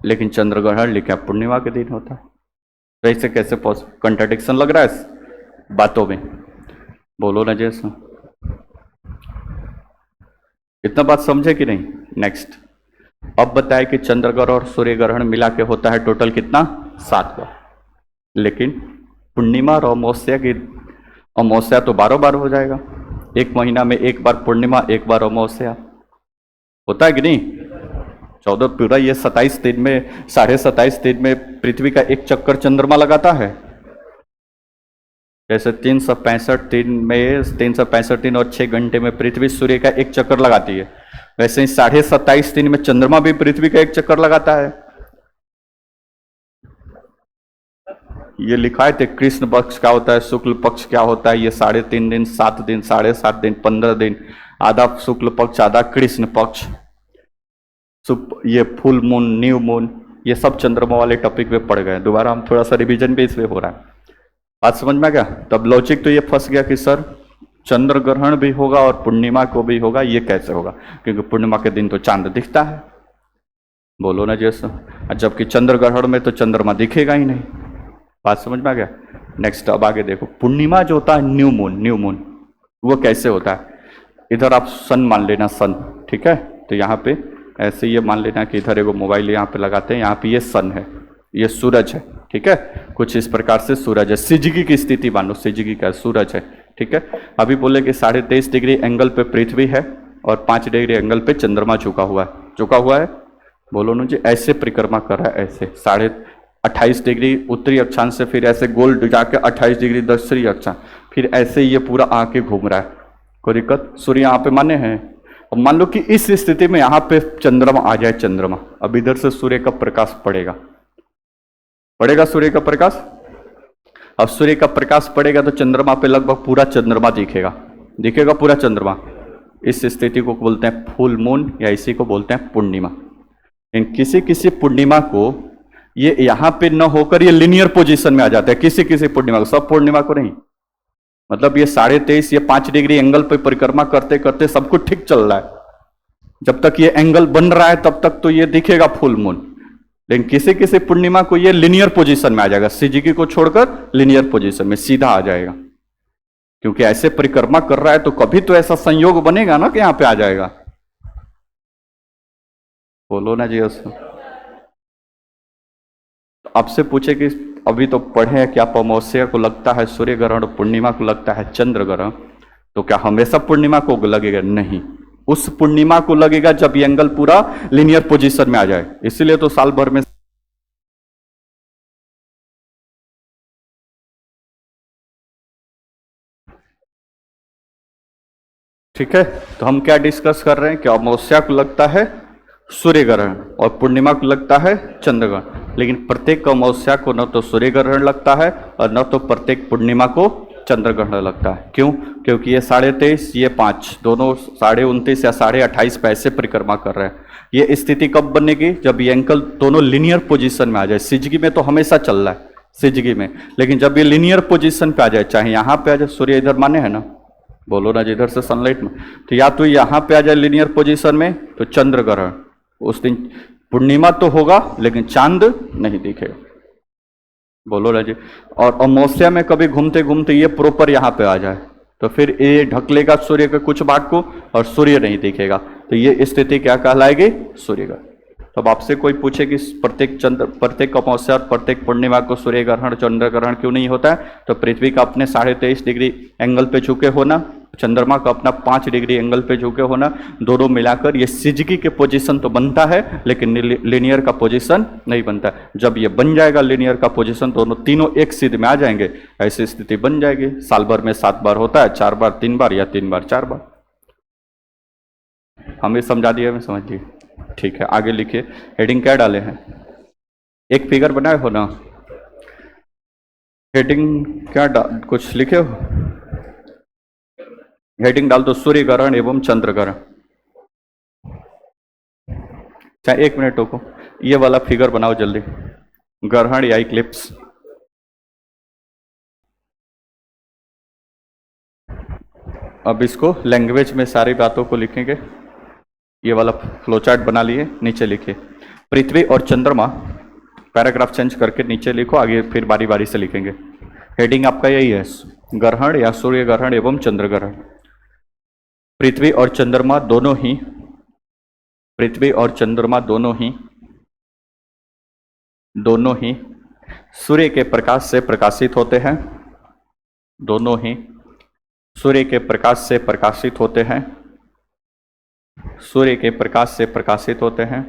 लेकिन चंद्र ग्रहण लिखा पूर्णिमा के दिन होता है, तो ऐसे कैसे कंट्राडिक्शन लग रहा है इस बातों में? बोलो ना जैसा, इतना बात समझे कि नहीं? नेक्स्ट, अब बताए कि चंद्र ग्रहण और सूर्य ग्रहण मिला के होता है टोटल कितना? 7 बार। लेकिन पूर्णिमा और अमावस्या तो 12 बार हो जाएगा, एक महीना में एक बार पूर्णिमा, एक बार अमावस्या, होता है कि नहीं? 14 पूरा ये 27 दिन में, 27.5 दिन में पृथ्वी का एक चक्कर चंद्रमा लगाता है। जैसे 365 दिन में, 365 दिन और 6 घंटे में पृथ्वी सूर्य का एक चक्कर लगाती है, वैसे ही 27.5 दिन में चंद्रमा भी पृथ्वी का एक चक्कर लगाता है। ये लिखा है कृष्ण पक्ष क्या होता है, शुक्ल पक्ष क्या होता है, ये 3.5 दिन, 7 दिन, 7.5 दिन, 15 दिन, आधा शुक्ल पक्ष, आधा कृष्ण पक्ष, ये फुल मून, न्यू मून, ये सब चंद्रमा वाले टॉपिक पे पड़ गए। दोबारा हम थोड़ा सा रिवीजन भी इसमें हो रहा है। बात समझ में आ गया? तब लॉजिक तो ये फंस गया कि सर चंद्र ग्रहण भी होगा और पूर्णिमा को भी होगा, ये कैसे होगा? क्योंकि पूर्णिमा के दिन तो चांद दिखता है, बोलो ना जैसा, जबकि चंद्र ग्रहण में तो चंद्रमा दिखेगा ही नहीं। बात समझ में आ गया? नेक्स्ट अब आगे देखो, पूर्णिमा जो होता है न्यू मून, न्यू मून वो कैसे होता है? इधर आप सन मान लेना, सन, ठीक है? तो यहाँ पे ऐसे ये मान लेना कि इधर एगो मोबाइल यहाँ पे लगाते हैं, यहाँ पे ये सन है, ये सूरज है, ठीक है? कुछ इस प्रकार से सूरज है, सिजगी की स्थिति मान लो, सिजगी का सूरज है, ठीक है? अभी बोले कि 23.5 डिग्री एंगल पे पृथ्वी है और 5 डिग्री एंगल पे चंद्रमा झुका हुआ है, झुका हुआ है, बोलो ना जी, ऐसे परिक्रमा कर रहा है, ऐसे 28.5 डिग्री उत्तरी अक्षांश से फिर ऐसे गोल जाके 28 डिग्री दक्षिणी अक्षांश, फिर ऐसे ये पूरा आके घूम रहा है। कोई दिक्कत? सूर्य यहाँ पे माने हैं। अब मान लो कि इस स्थिति में यहाँ पे चंद्रमा आ जाए, चंद्रमा, अब इधर से सूर्य का प्रकाश पड़ेगा, पड़ेगा सूर्य का प्रकाश। अब सूर्य का प्रकाश पड़ेगा तो चंद्रमा पे लगभग पूरा चंद्रमा दिखेगा, दिखेगा पूरा चंद्रमा। इस स्थिति को बोलते हैं फुल मून, या इसी को बोलते हैं पूर्णिमा। इन किसी किसी पूर्णिमा को ये यहाँ पे न होकर ये लिनियर पोजीशन में आ जाता है, किसी किसी पूर्णिमा को, सब पूर्णिमा को नहीं। मतलब ये 23.5, ये 5 डिग्री एंगल पे परिक्रमा करते करते सब कुछ ठीक चल रहा है, जब तक ये एंगल बन रहा है तब तक तो ये दिखेगा फुल मून। लेकिन किसी किसी पूर्णिमा को ये लिनियर पोजीशन में आ जाएगा, सिजगी को छोड़कर लिनियर पोजीशन में सीधा आ जाएगा, क्योंकि ऐसे परिक्रमा कर रहा है तो कभी तो ऐसा संयोग बनेगा ना कि यहां पे आ जाएगा। बोलो ना जी। आपसे पूछे कि अभी तो पढ़े हैं कि आप अमावस्या को लगता है सूर्य ग्रहण, पूर्णिमा को लगता है चंद्र ग्रहण, तो क्या हमेशा पूर्णिमा को लगेगा? नहीं, उस पूर्णिमा को लगेगा जब ये एंगल पूरा लिनियर पोजीशन में आ जाए। इसीलिए तो साल भर में, ठीक है? तो हम क्या डिस्कस कर रहे हैं कि अमावस्या को लगता है सूर्य ग्रहण और पूर्णिमा को लगता है चंद्र ग्रहण, लेकिन प्रत्येक अमावस्या को न तो सूर्य ग्रहण लगता है और न तो प्रत्येक पूर्णिमा को चंद्र ग्रहण लगता है। क्यों? क्योंकि ये 23.5, ये 5, दोनों 29.5 या 28.5 पे ऐसे परिक्रमा कर रहे हैं। ये स्थिति कब बनेगी? जब ये एंगल दोनों लिनियर पोजीशन में आ जाए। सिजगी में तो हमेशा चल रहा है, सिजगी में, लेकिन जब ये लिनियर पोजीशन पे आ जाए, चाहे यहाँ पे आ जाए, सूर्य इधर माने है ना, बोलो ना, जिधर से सनलाइट में, तो या तो यहाँ पे आ जाए लिनियर पोजीशन में तो चंद्र ग्रहण, उस दिन पूर्णिमा तो होगा लेकिन चांद नहीं दिखेगा, बोलो ना जी। और अमावस्या में कभी घूमते घूमते ये प्रॉपर यहाँ पे आ जाए तो फिर ये ढक लेगा सूर्य के कुछ भाग को और सूर्य नहीं दिखेगा, तो ये स्थिति क्या कहलाएगी? सूर्य ग्रहण। तब आपसे कोई पूछे कि प्रत्येक अमावस्या और प्रत्येक पूर्णिमा को सूर्य ग्रहण चंद्र ग्रहण क्यों नहीं होता है? तो पृथ्वी का अपने 23.5 डिग्री एंगल पे झुके होना, चंद्रमा का अपना 5 डिग्री एंगल पे झुके होना, दोनों मिलाकर ये सिजगी के पोजीशन तो बनता है लेकिन लिनियर का पोजीशन नहीं बनता। जब ये बन जाएगा लिनियर का पोजीशन, दोनों तीनों एक सिद्ध में आ जाएंगे, ऐसी स्थिति बन जाएगी। साल भर में 7 बार होता है, 4 बार 3 बार या 3 बार 4 बार। हमें समझा दिया, हमें समझ दिए, ठीक है? आगे लिखिए, हेडिंग क्या डाले हैं? एक फिगर बनाए हो ना, हेडिंग क्या कुछ लिखे हो? हेडिंग डाल दो सूर्य ग्रहण एवं चंद्र ग्रहण। चाहे 1 मिनट रुको, ये वाला फिगर बनाओ जल्दी, ग्रहण या इक्लिप्स। अब इसको लैंग्वेज में सारी बातों को लिखेंगे। ये वाला फ्लोचार्ट बना लिए, नीचे लिखिए पृथ्वी और चंद्रमा, पैराग्राफ चेंज करके नीचे लिखो, आगे फिर बारी बारी से लिखेंगे। हेडिंग आपका यही है, ग्रहण या सूर्य ग्रहण एवं चंद्र ग्रहण। पृथ्वी और चंद्रमा दोनों ही, पृथ्वी और चंद्रमा दोनों ही सूर्य के प्रकाश से प्रकाशित होते हैं, दोनों ही सूर्य के प्रकाश से प्रकाशित होते हैं, सूर्य के प्रकाश से प्रकाशित होते हैं,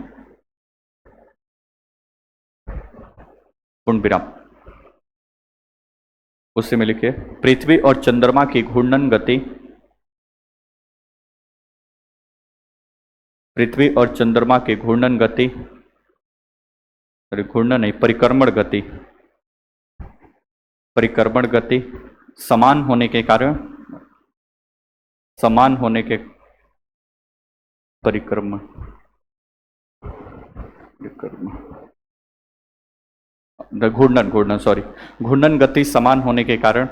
पूर्ण विराम। उसी में लिखिए पृथ्वी और चंद्रमा की घूर्णन गति, पृथ्वी और चंद्रमा की घूर्णन गति, घूर्णन नहीं, परिक्रमण गति, परिक्रमण गति समान होने के कारण, समान होने के परिक्रमण, घूर्णन, घूर्णन सॉरी, घूर्णन गति समान होने के कारण,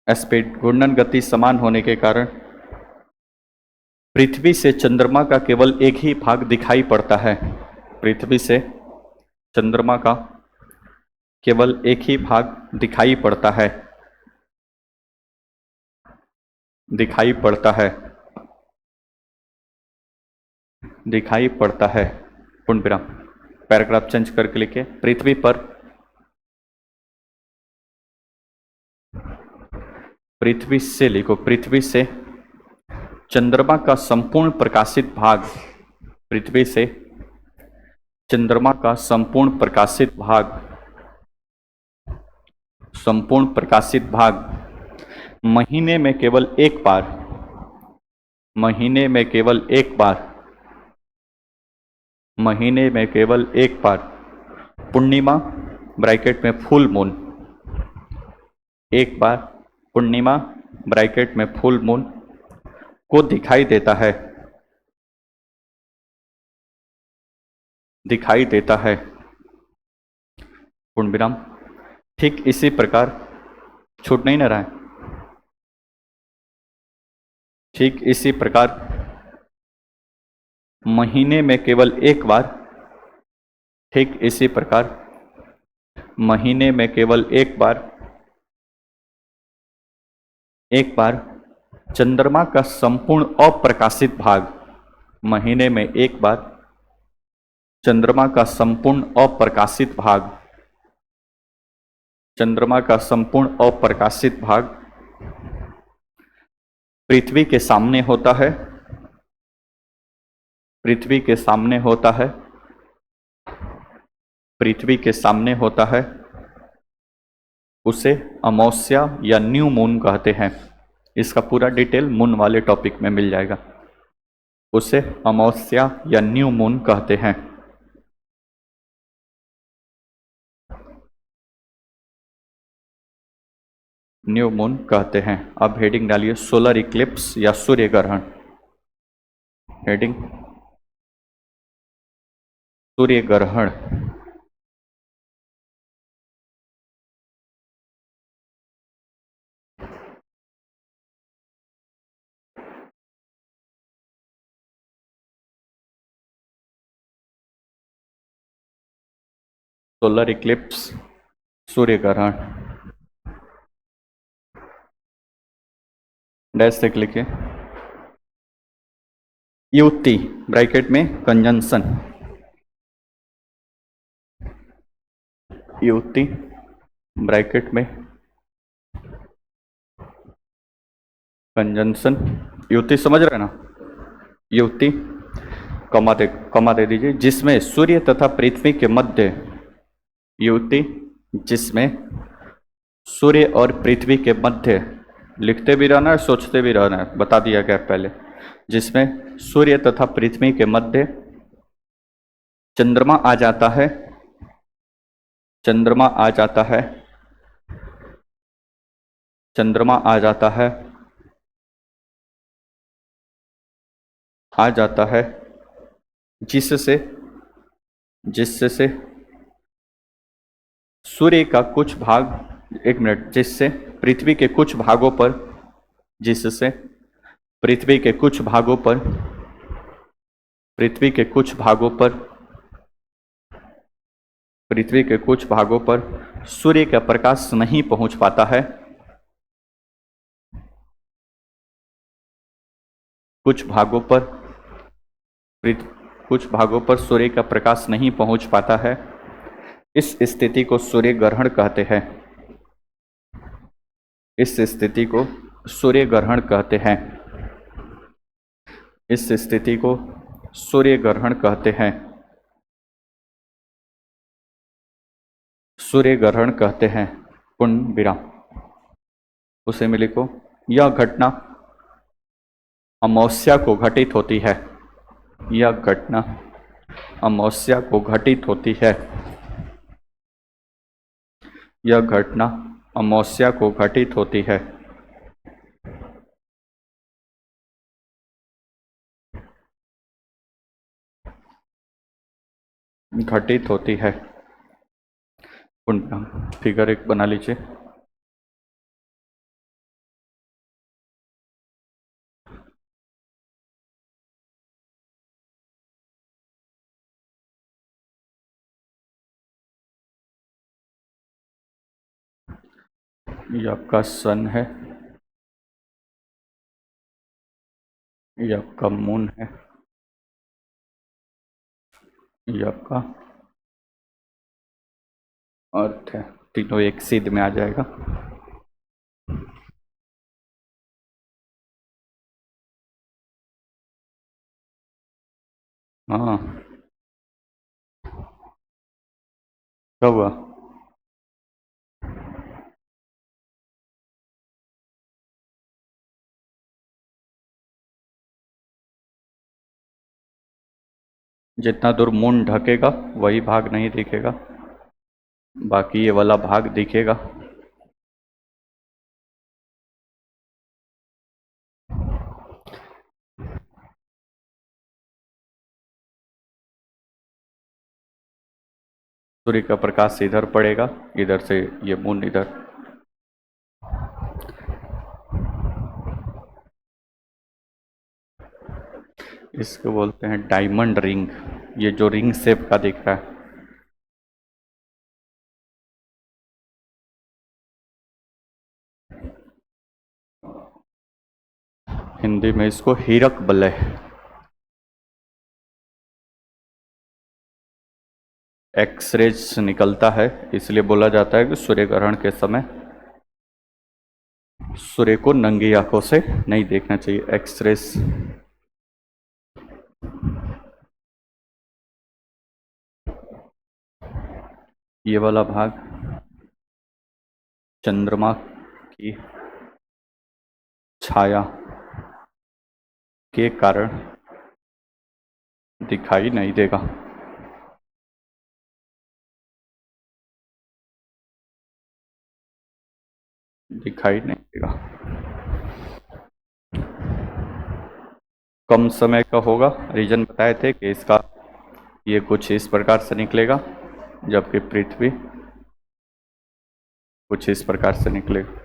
स्पीड, घूर्णन गति समान होने के कारण पृथ्वी से चंद्रमा का केवल एक ही भाग दिखाई पड़ता है, पृथ्वी से चंद्रमा का केवल एक ही भाग दिखाई पड़ता है, दिखाई पड़ता है, दिखाई पड़ता है, पूर्ण विराम। पैराग्राफ चेंज करके लिखे पृथ्वी पर, पृथ्वी से लिखो, पृथ्वी से चंद्रमा का संपूर्ण प्रकाशित भाग, पृथ्वी से चंद्रमा का संपूर्ण प्रकाशित भाग, संपूर्ण प्रकाशित भाग महीने में केवल एक बार, महीने में केवल एक बार, महीने में केवल एक बार पूर्णिमा ब्रैकेट में फुल मून, एक बार पूर्णिमा ब्रैकेट में फुल मून को दिखाई देता है, दिखाई देता है, पूर्ण विराम। ठीक इसी प्रकार, छूट नहीं ना रहा है, ठीक इसी प्रकार महीने में केवल एक बार, ठीक इसी प्रकार महीने में केवल एक बार, एक बार चंद्रमा का संपूर्ण अप्रकाशित भाग, महीने में एक बार चंद्रमा का संपूर्ण अप्रकाशित भाग, चंद्रमा का संपूर्ण अप्रकाशित भाग पृथ्वी के सामने होता है, पृथ्वी के सामने होता है, पृथ्वी के सामने होता है, उसे अमावस्या या न्यू मून कहते हैं। इसका पूरा डिटेल मून वाले टॉपिक में मिल जाएगा। उसे अमावस्या या न्यू मून कहते हैं। न्यू मून कहते हैं। अब हेडिंग डालिए सोलर इक्लिप्स या सूर्य ग्रहण। हेडिंग सूर्य ग्रहण। सोलर इक्लिप्स, सूर्य ग्रहण। डैश से लिखिए युति ब्रैकेट में कंजंक्शन, युति ब्रैकेट में कंजंक्शन। युति समझ रहे ना, युति कमा दे दीजिए, जिसमें सूर्य तथा पृथ्वी के मध्य, युति जिसमें सूर्य और पृथ्वी के मध्य, लिखते भी रहना है सोचते भी रहना है, बता दिया गया पहले, जिसमें सूर्य तथा पृथ्वी के मध्य चंद्रमा आ जाता है, चंद्रमा आ जाता है, चंद्रमा आ जाता है, आ जाता है, जिससे सूर्य का कुछ भाग, एक मिनट, जिससे पृथ्वी के कुछ भागों पर, जिससे पृथ्वी के कुछ भागों पर, पृथ्वी के कुछ भागों पर, पृथ्वी के कुछ भागों पर सूर्य का प्रकाश नहीं पहुंच पाता है, कुछ भागों पर, कुछ भागों पर सूर्य का प्रकाश नहीं पहुंच पाता है। इस स्थिति को सूर्य ग्रहण कहते हैं। इस स्थिति को सूर्य ग्रहण कहते हैं। इस स्थिति को सूर्य ग्रहण कहते हैं। सूर्य ग्रहण कहते हैं। पूर्ण विराम। उसे में लिखो, यह घटना अमावस्या को घटित होती है। यह घटना अमावस्या को घटित होती है। यह घटना अमावस्या को घटित होती है। घटित होती है। फिगर एक बना लीजिए। ये आपका सन है, ये आपका मून है, ये आपका अर्थ है। तीनों एक सीध में आ जाएगा। हाँ, कब हुआ? जितना दूर मून ढकेगा वही भाग नहीं दिखेगा, बाकी ये वाला भाग दिखेगा। सूर्य का प्रकाश इधर पड़ेगा, इधर से ये मून इधर। इसको बोलते हैं डायमंड रिंग। ये जो रिंग शेप का दिख रहा है, हिंदी में इसको हीरक बलय, एक्सरेज निकलता है। इसलिए बोला जाता है कि सूर्य ग्रहण के समय सूर्य को नंगी आंखों से नहीं देखना चाहिए। एक्सरेज। ये वाला भाग चंद्रमा की छाया के कारण दिखाई नहीं देगा। दिखाई नहीं देगा। कम समय का होगा। रीजन बताए थे कि इसका ये कुछ इस प्रकार से निकलेगा, जबकि पृथ्वी कुछ इस प्रकार से निकलेगा।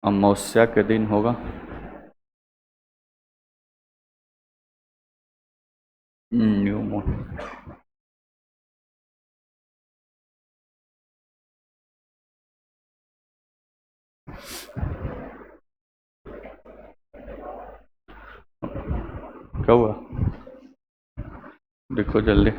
अमावस्या के दिन होगा। New moon. क्या हुआ? देखो जल्दी।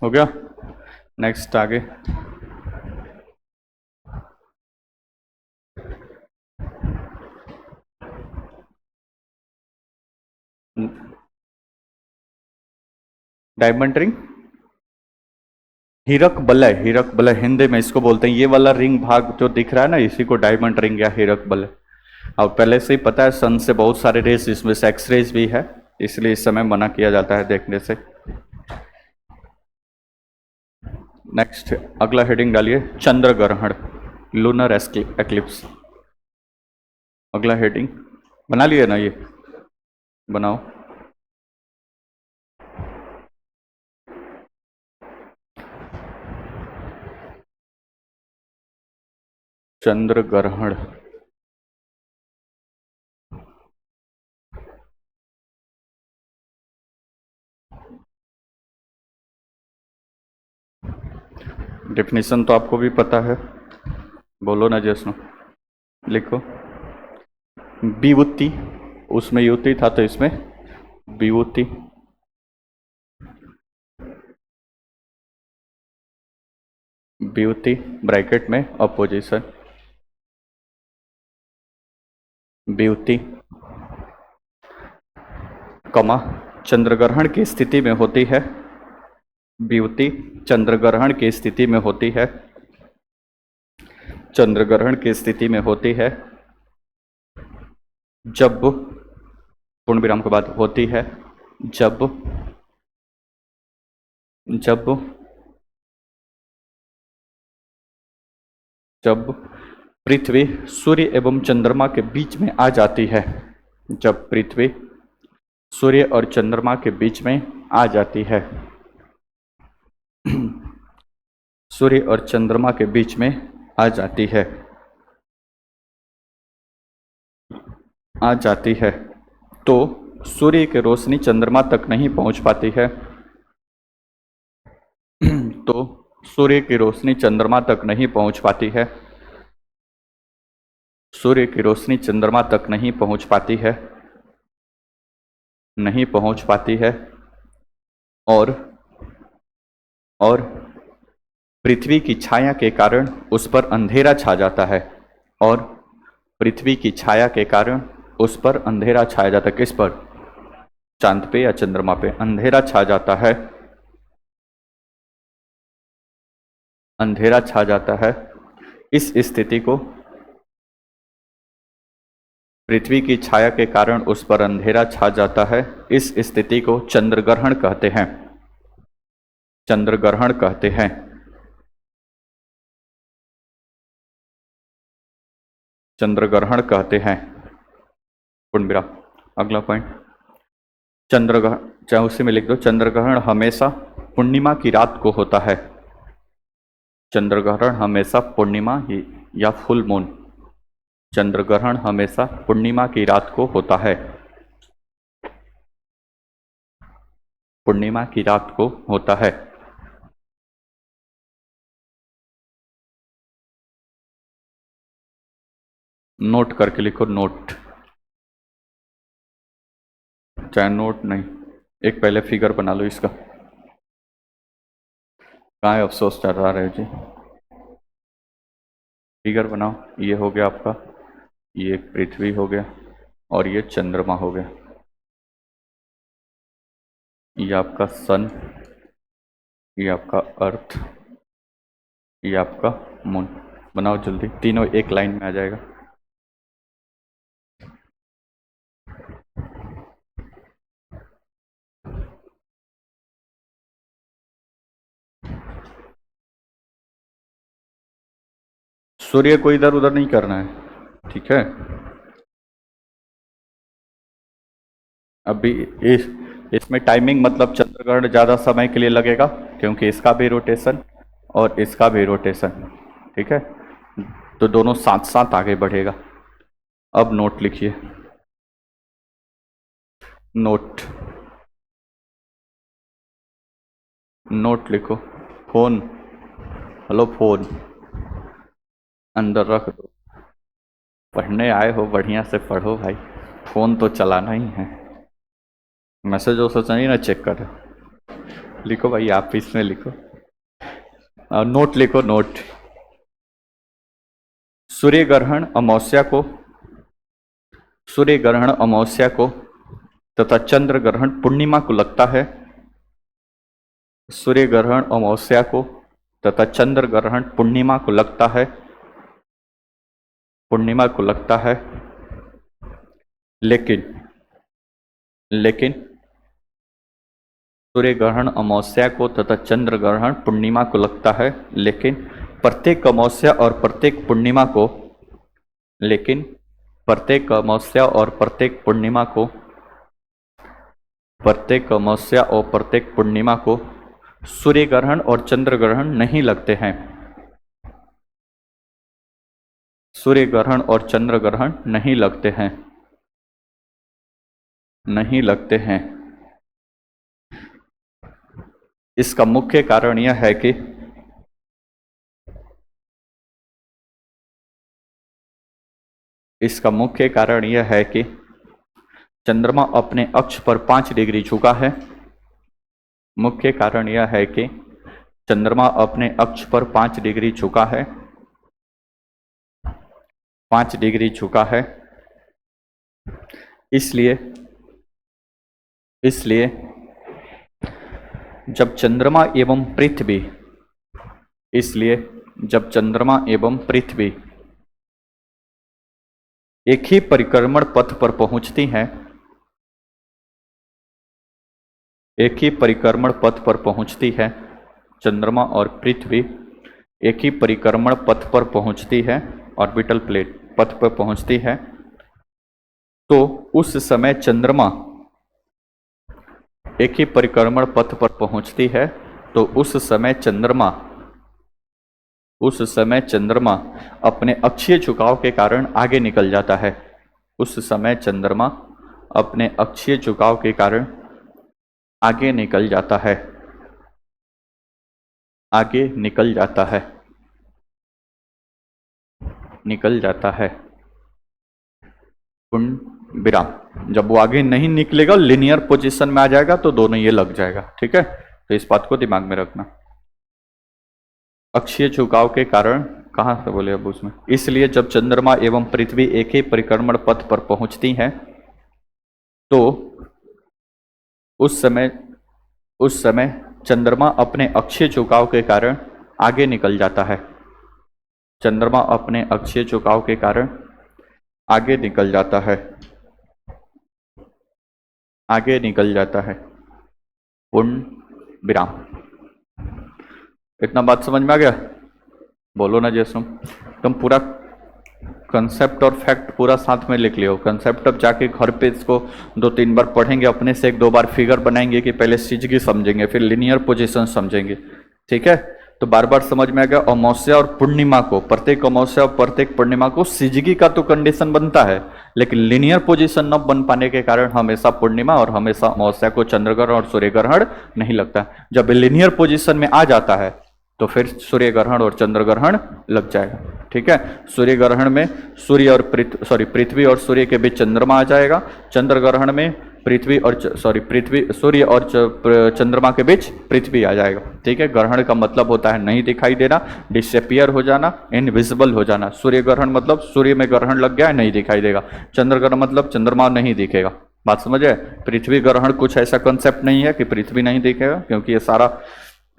हो गया। नेक्स्ट आगे। डायमंड रिंग, हीरक बलय। हीरक बलय हिंदी में इसको बोलते हैं। ये वाला रिंग भाग जो दिख रहा है ना, इसी को डायमंड रिंग या हीरक बलय। और पहले से ही पता है सन से बहुत सारे रेस, इसमें से एक्स रेज भी है, इसलिए इस समय मना किया जाता है देखने से। नेक्स्ट अगला हेडिंग डालिए, चंद्र ग्रहण, लूनर एक्लिप्स। अगला हेडिंग बना लिए ना, ये बनाओ। चंद्र ग्रहण, डेफिनेशन तो आपको भी पता है, बोलो ना जैसनो, लिखो। विभूति, उसमें युति था तो इसमें विभूति। विभूति ब्रैकेट में अपोजिशन, विभूति कमा चंद्रग्रहण की स्थिति में होती है। विभूति चंद्रग्रहण की स्थिति में होती है, चंद्रग्रहण की स्थिति में होती है जब, पूर्ण विराम के बाद होती है जब, जब जब पृथ्वी सूर्य एवं चंद्रमा के बीच में आ जाती है, जब पृथ्वी सूर्य और चंद्रमा के बीच में आ जाती है, सूर्य और चंद्रमा के बीच में आ जाती है, आ जाती है, तो सूर्य की रोशनी चंद्रमा तक नहीं पहुंच पाती है, तो सूर्य की रोशनी चंद्रमा तक नहीं पहुंच पाती है, सूर्य की रोशनी चंद्रमा तक नहीं पहुंच पाती है, नहीं पहुंच पाती है, और पृथ्वी की छाया के कारण उस पर अंधेरा छा जाता है, और पृथ्वी की छाया के कारण उस पर अंधेरा छाया जाता है। किस पर? चांद पे या चंद्रमा पे अंधेरा छा जाता है, अंधेरा छा जाता है। इस स्थिति को, पृथ्वी की छाया के कारण उस पर अंधेरा छा जाता है, इस स्थिति को चंद्रग्रहण कहते हैं, चंद्रग्रहण कहते हैं। चंद्रग्रहण कहते हैं। पूर्ण विराम। अगला पॉइंट, चंद्रग्रहण, चाहे उसी में लिख दो, चंद्रग्रहण हमेशा पूर्णिमा की रात को होता है, चंद्रग्रहण हमेशा पूर्णिमा या फुल मून, चंद्रग्रहण हमेशा पूर्णिमा की रात को होता है, पूर्णिमा की रात को होता है। नोट करके लिखो, नोट, चाहे नोट नहीं, एक पहले फिगर बना लो इसका। कहाँ है अफसोस चल रहा है जी, फिगर बनाओ। ये हो गया आपका, ये पृथ्वी हो गया और ये चंद्रमा हो गया, ये आपका सन, ये आपका अर्थ, ये आपका मून। बनाओ जल्दी, तीनों एक लाइन में आ जाएगा। सूर्य को इधर उधर नहीं करना है, ठीक है। अभी इसमें टाइमिंग मतलब चंद्रग्रहण ज़्यादा समय के लिए लगेगा क्योंकि इसका भी रोटेशन और इसका भी रोटेशन, ठीक है, तो दोनों साथ साथ आगे बढ़ेगा। अब नोट लिखिए, नोट, नोट लिखो। फोन, हेलो फोन, अंदर रख दो। पढ़ने आए हो बढ़िया से पढ़ो भाई, फोन तो चलाना ही है। मैसेज हो सोचा नहीं ना चेक कर, लिखो भाई, आप इसमें लिखो, नोट लिखो, नोट। सूर्य ग्रहण अमावस्या को, सूर्य ग्रहण अमावस्या को तथा चंद्र ग्रहण पूर्णिमा को लगता है, सूर्य ग्रहण अमावस्या को तथा चंद्र ग्रहण पूर्णिमा को लगता है, पूर्णिमा को लगता है, लेकिन लेकिन सूर्य ग्रहण अमावस्या को तथा चंद्र ग्रहण पूर्णिमा को लगता है, लेकिन प्रत्येक अमावस्या और प्रत्येक पूर्णिमा को लेकिन प्रत्येक अमावस्या और प्रत्येक पूर्णिमा को सूर्य ग्रहण और चंद्र ग्रहण नहीं लगते हैं। सूर्य ग्रहण और चंद्र ग्रहण नहीं लगते हैं, नहीं लगते हैं। इसका मुख्य कारण यह है कि चंद्रमा अपने अक्ष पर 5 डिग्री झुका है। मुख्य कारण यह है कि चंद्रमा अपने अक्ष पर 5 डिग्री झुका है, 5 डिग्री झुका है। इसलिए जब चंद्रमा एवं पृथ्वी एक ही परिक्रमण पथ पर पहुंचती हैं, चंद्रमा और पृथ्वी एक ही परिक्रमण पथ पर पहुंचती है, ऑर्बिटल प्लेट पथ पर पहुंचती है, तो उस समय चंद्रमा एक ही परिक्रमण पथ पर पहुंचती है, तो उस समय चंद्रमा अपने अक्षीय झुकाव के कारण आगे निकल जाता है। उस समय चंद्रमा अपने अक्षीय झुकाव के कारण आगे निकल जाता है, पूर्ण विराम। जब वो आगे नहीं निकलेगा, लिनियर पोजीशन में आ जाएगा, तो दोनों ये लग जाएगा। ठीक है, तो इस बात को दिमाग में रखना। अक्षीय झुकाव के कारण कहां से बोले अब उसमें, इसलिए जब चंद्रमा एवं पृथ्वी एक ही परिक्रमण पथ पर पहुंचती हैं, तो उस समय चंद्रमा अपने अक्षीय झुकाव के कारण आगे निकल जाता है। चंद्रमा अपने अक्षीय झुकाव के कारण आगे निकल जाता है, पूर्ण विराम। इतना बात समझ में आ गया? बोलो ना जैसम। तुम पूरा कंसेप्ट और फैक्ट पूरा साथ में लिख लियो। कंसेप्ट अब जाके घर पे इसको 2-3 बार पढ़ेंगे, अपने से 1-2 बार फिगर बनाएंगे कि पहले सिजगी समझेंगे, फिर लिनियर पोजीशन समझेंगे। ठीक है, तो बार बार समझ में आ गया। अमावस्या और पूर्णिमा को, प्रत्येक अमावस्या और प्रत्येक पूर्णिमा को सिजगी का तो कंडीशन बनता है, लेकिन लिनियर पोजीशन न बन पाने के कारण हमेशा पूर्णिमा और हमेशा अमावस्या को चंद्र ग्रहण और सूर्य ग्रहण नहीं लगता। जब लिनियर पोजीशन में आ जाता है तो फिर सूर्य ग्रहण और चंद्र ग्रहण लग जाएगा। ठीक है, सूर्य ग्रहण में पृथ्वी और सूर्य के बीच चंद्रमा आ जाएगा। चंद्र ग्रहण में सूर्य और चंद्रमा के बीच पृथ्वी आ जाएगा। ठीक है, ग्रहण का मतलब होता है नहीं दिखाई देना, डिसअपियर हो जाना, इनविजिबल हो जाना। सूर्य ग्रहण मतलब सूर्य में ग्रहण लग गया है, नहीं दिखाई देगा। चंद्र ग्रहण मतलब चंद्रमा नहीं दिखेगा। बात समझे? पृथ्वी ग्रहण कुछ ऐसा कंसेप्ट नहीं है कि पृथ्वी नहीं दिखेगा, क्योंकि ये सारा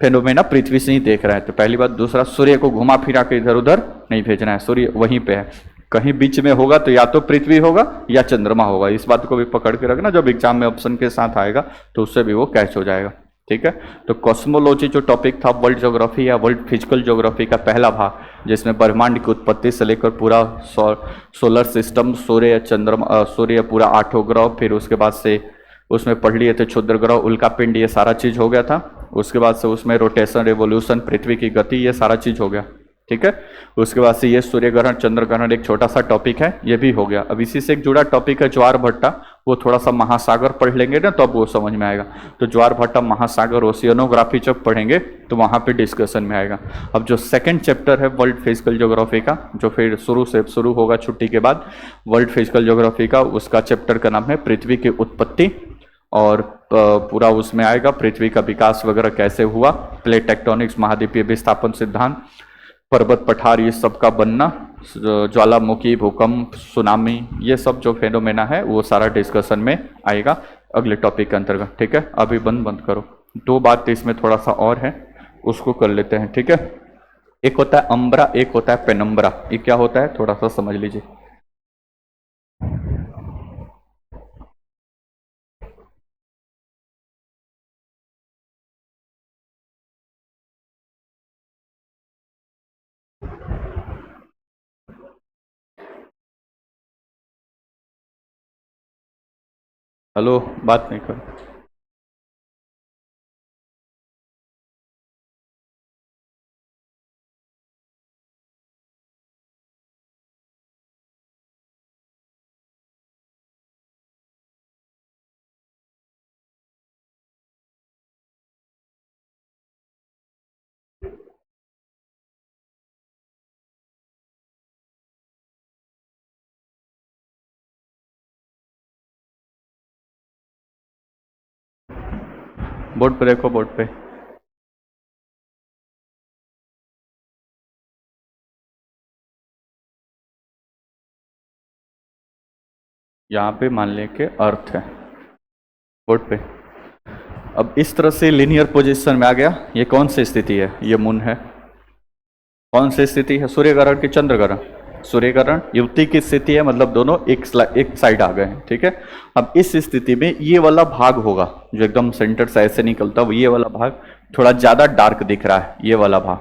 फेनोमेना पृथ्वी से ही देख रहा है। तो पहली बात। दूसरा, सूर्य को घुमा फिरा के इधर उधर नहीं भेजना है, सूर्य वहीं पे है। कहीं बीच में होगा तो या तो पृथ्वी होगा या चंद्रमा होगा। इस बात को भी पकड़ के रखना, जब एग्जाम में ऑप्शन के साथ आएगा तो उससे भी वो कैच हो जाएगा। ठीक है, तो कॉस्मोलॉजी जो टॉपिक था, वर्ल्ड ज्योग्राफी या वर्ल्ड फिजिकल ज्योग्राफी का पहला भाग, जिसमें ब्रह्मांड की उत्पत्ति से लेकर पूरा सोलर सिस्टम, सूर्य, चंद्रमा, सूर्य, पूरा 8 ग्रह, फिर उसके बाद से उसमें पढ़ लिए थे क्षुद्र ग्रह, उल्का पिंड, ये सारा चीज हो गया था। उसके बाद से उसमें रोटेशन, रेवोल्यूशन, पृथ्वी की गति, ये सारा चीज हो गया। ठीक है, उसके बाद से ये सूर्य ग्रहण, चंद्र ग्रहण एक छोटा सा टॉपिक है, ये भी हो गया। अब इसी से एक जुड़ा टॉपिक है ज्वार भट्टा, वो थोड़ा सा महासागर पढ़ लेंगे ना तो अब वो समझ में आएगा। तो ज्वार भट्टा, महासागर, ओशियनोग्राफी जब पढ़ेंगे तो वहां पे डिस्कशन में आएगा। अब जो सेकंड चैप्टर है वर्ल्ड फिजिकल ज्योग्राफी का, जो फिर शुरू होगा छुट्टी के बाद, वर्ल्ड फिजिकल ज्योग्राफी का, उसका चैप्टर का नाम है पृथ्वी की उत्पत्ति। और पूरा उसमें आएगा पृथ्वी का विकास वगैरह कैसे हुआ, प्लेट टेक्टोनिक्स, महाद्वीपीय विस्थापन सिद्धांत, पर्वत पठार, ये सब का बनना, ज्वालामुखी, भूकंप, सुनामी, ये सब जो फेनोमेना है वो सारा डिस्कशन में आएगा अगले टॉपिक के अंतर्गत। ठीक है, अभी बंद करो। 2 बात इसमें थोड़ा सा और है, उसको कर लेते हैं। ठीक है, एक होता है अम्ब्रा, एक होता है पेनम्ब्रा। ये क्या होता है थोड़ा सा समझ लीजिए। हेलो, बात नहीं कर। बोर्ड पे देखो, बोर्ड पे। यहाँ पे मान लें कि अर्थ है, बोर्ड पे। अब इस तरह से लिनियर पोजीशन में आ गया। ये कौन सी स्थिति है? ये मून है। कौन सी स्थिति है? सूर्य ग्रहण की चंद्र ग्रहण? सूर्य ग्रहण युवती की स्थिति है, मतलब दोनों एक साइड आ गए हैं, ठीक है। अब इस स्थिति में ये वाला भाग होगा जो एकदम सेंटर से ऐसे निकलता है, ये वाला भाग थोड़ा ज्यादा डार्क दिख रहा है, ये वाला भाग,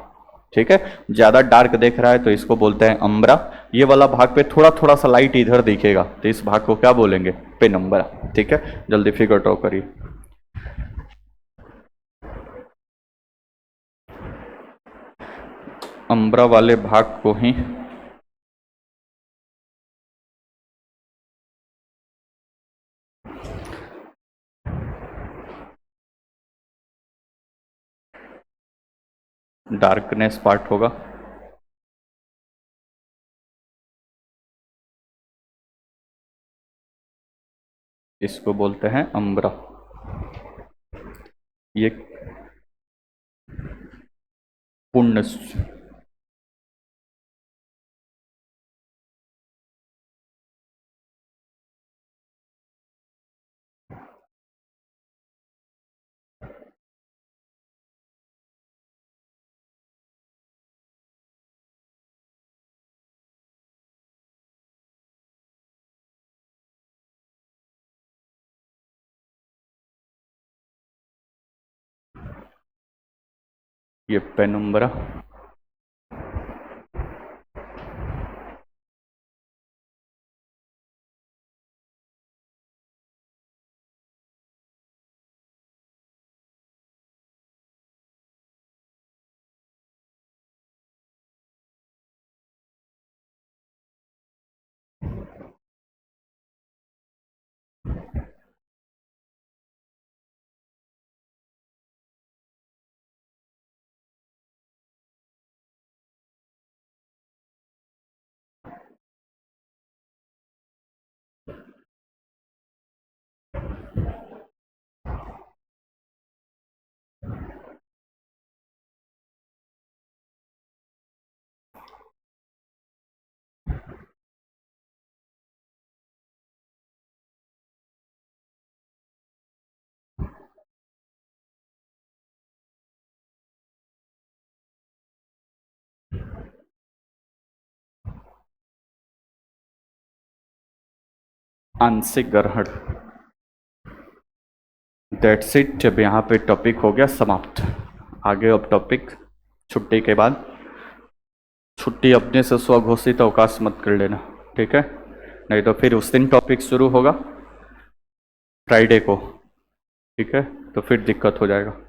ठीक है। ज्यादा डार्क दिख रहा है तो इसको बोलते हैं अम्बरा। ये वाला भाग पे थोड़ा थोड़ा सा लाइट इधर दिखेगा तो इस भाग को क्या बोलेंगे? पेनम्बरा, ठीक है। जल्दी फिगर ड्रॉ करिए। अम्बरा वाले भाग को ही डार्कनेस पार्ट होगा। इसको बोलते हैं अम्बरा। ये पूर्ण ये पेनुम्बरा। आंशिक ग्रहण। That's it. जब यहाँ पे टॉपिक हो गया समाप्त। आगे अब टॉपिक छुट्टी के बाद। छुट्टी अपने से स्वघोषित अवकाश मत कर लेना, ठीक है। नहीं तो फिर उस दिन टॉपिक शुरू होगा फ्राइडे को, ठीक है, तो फिर दिक्कत हो जाएगा।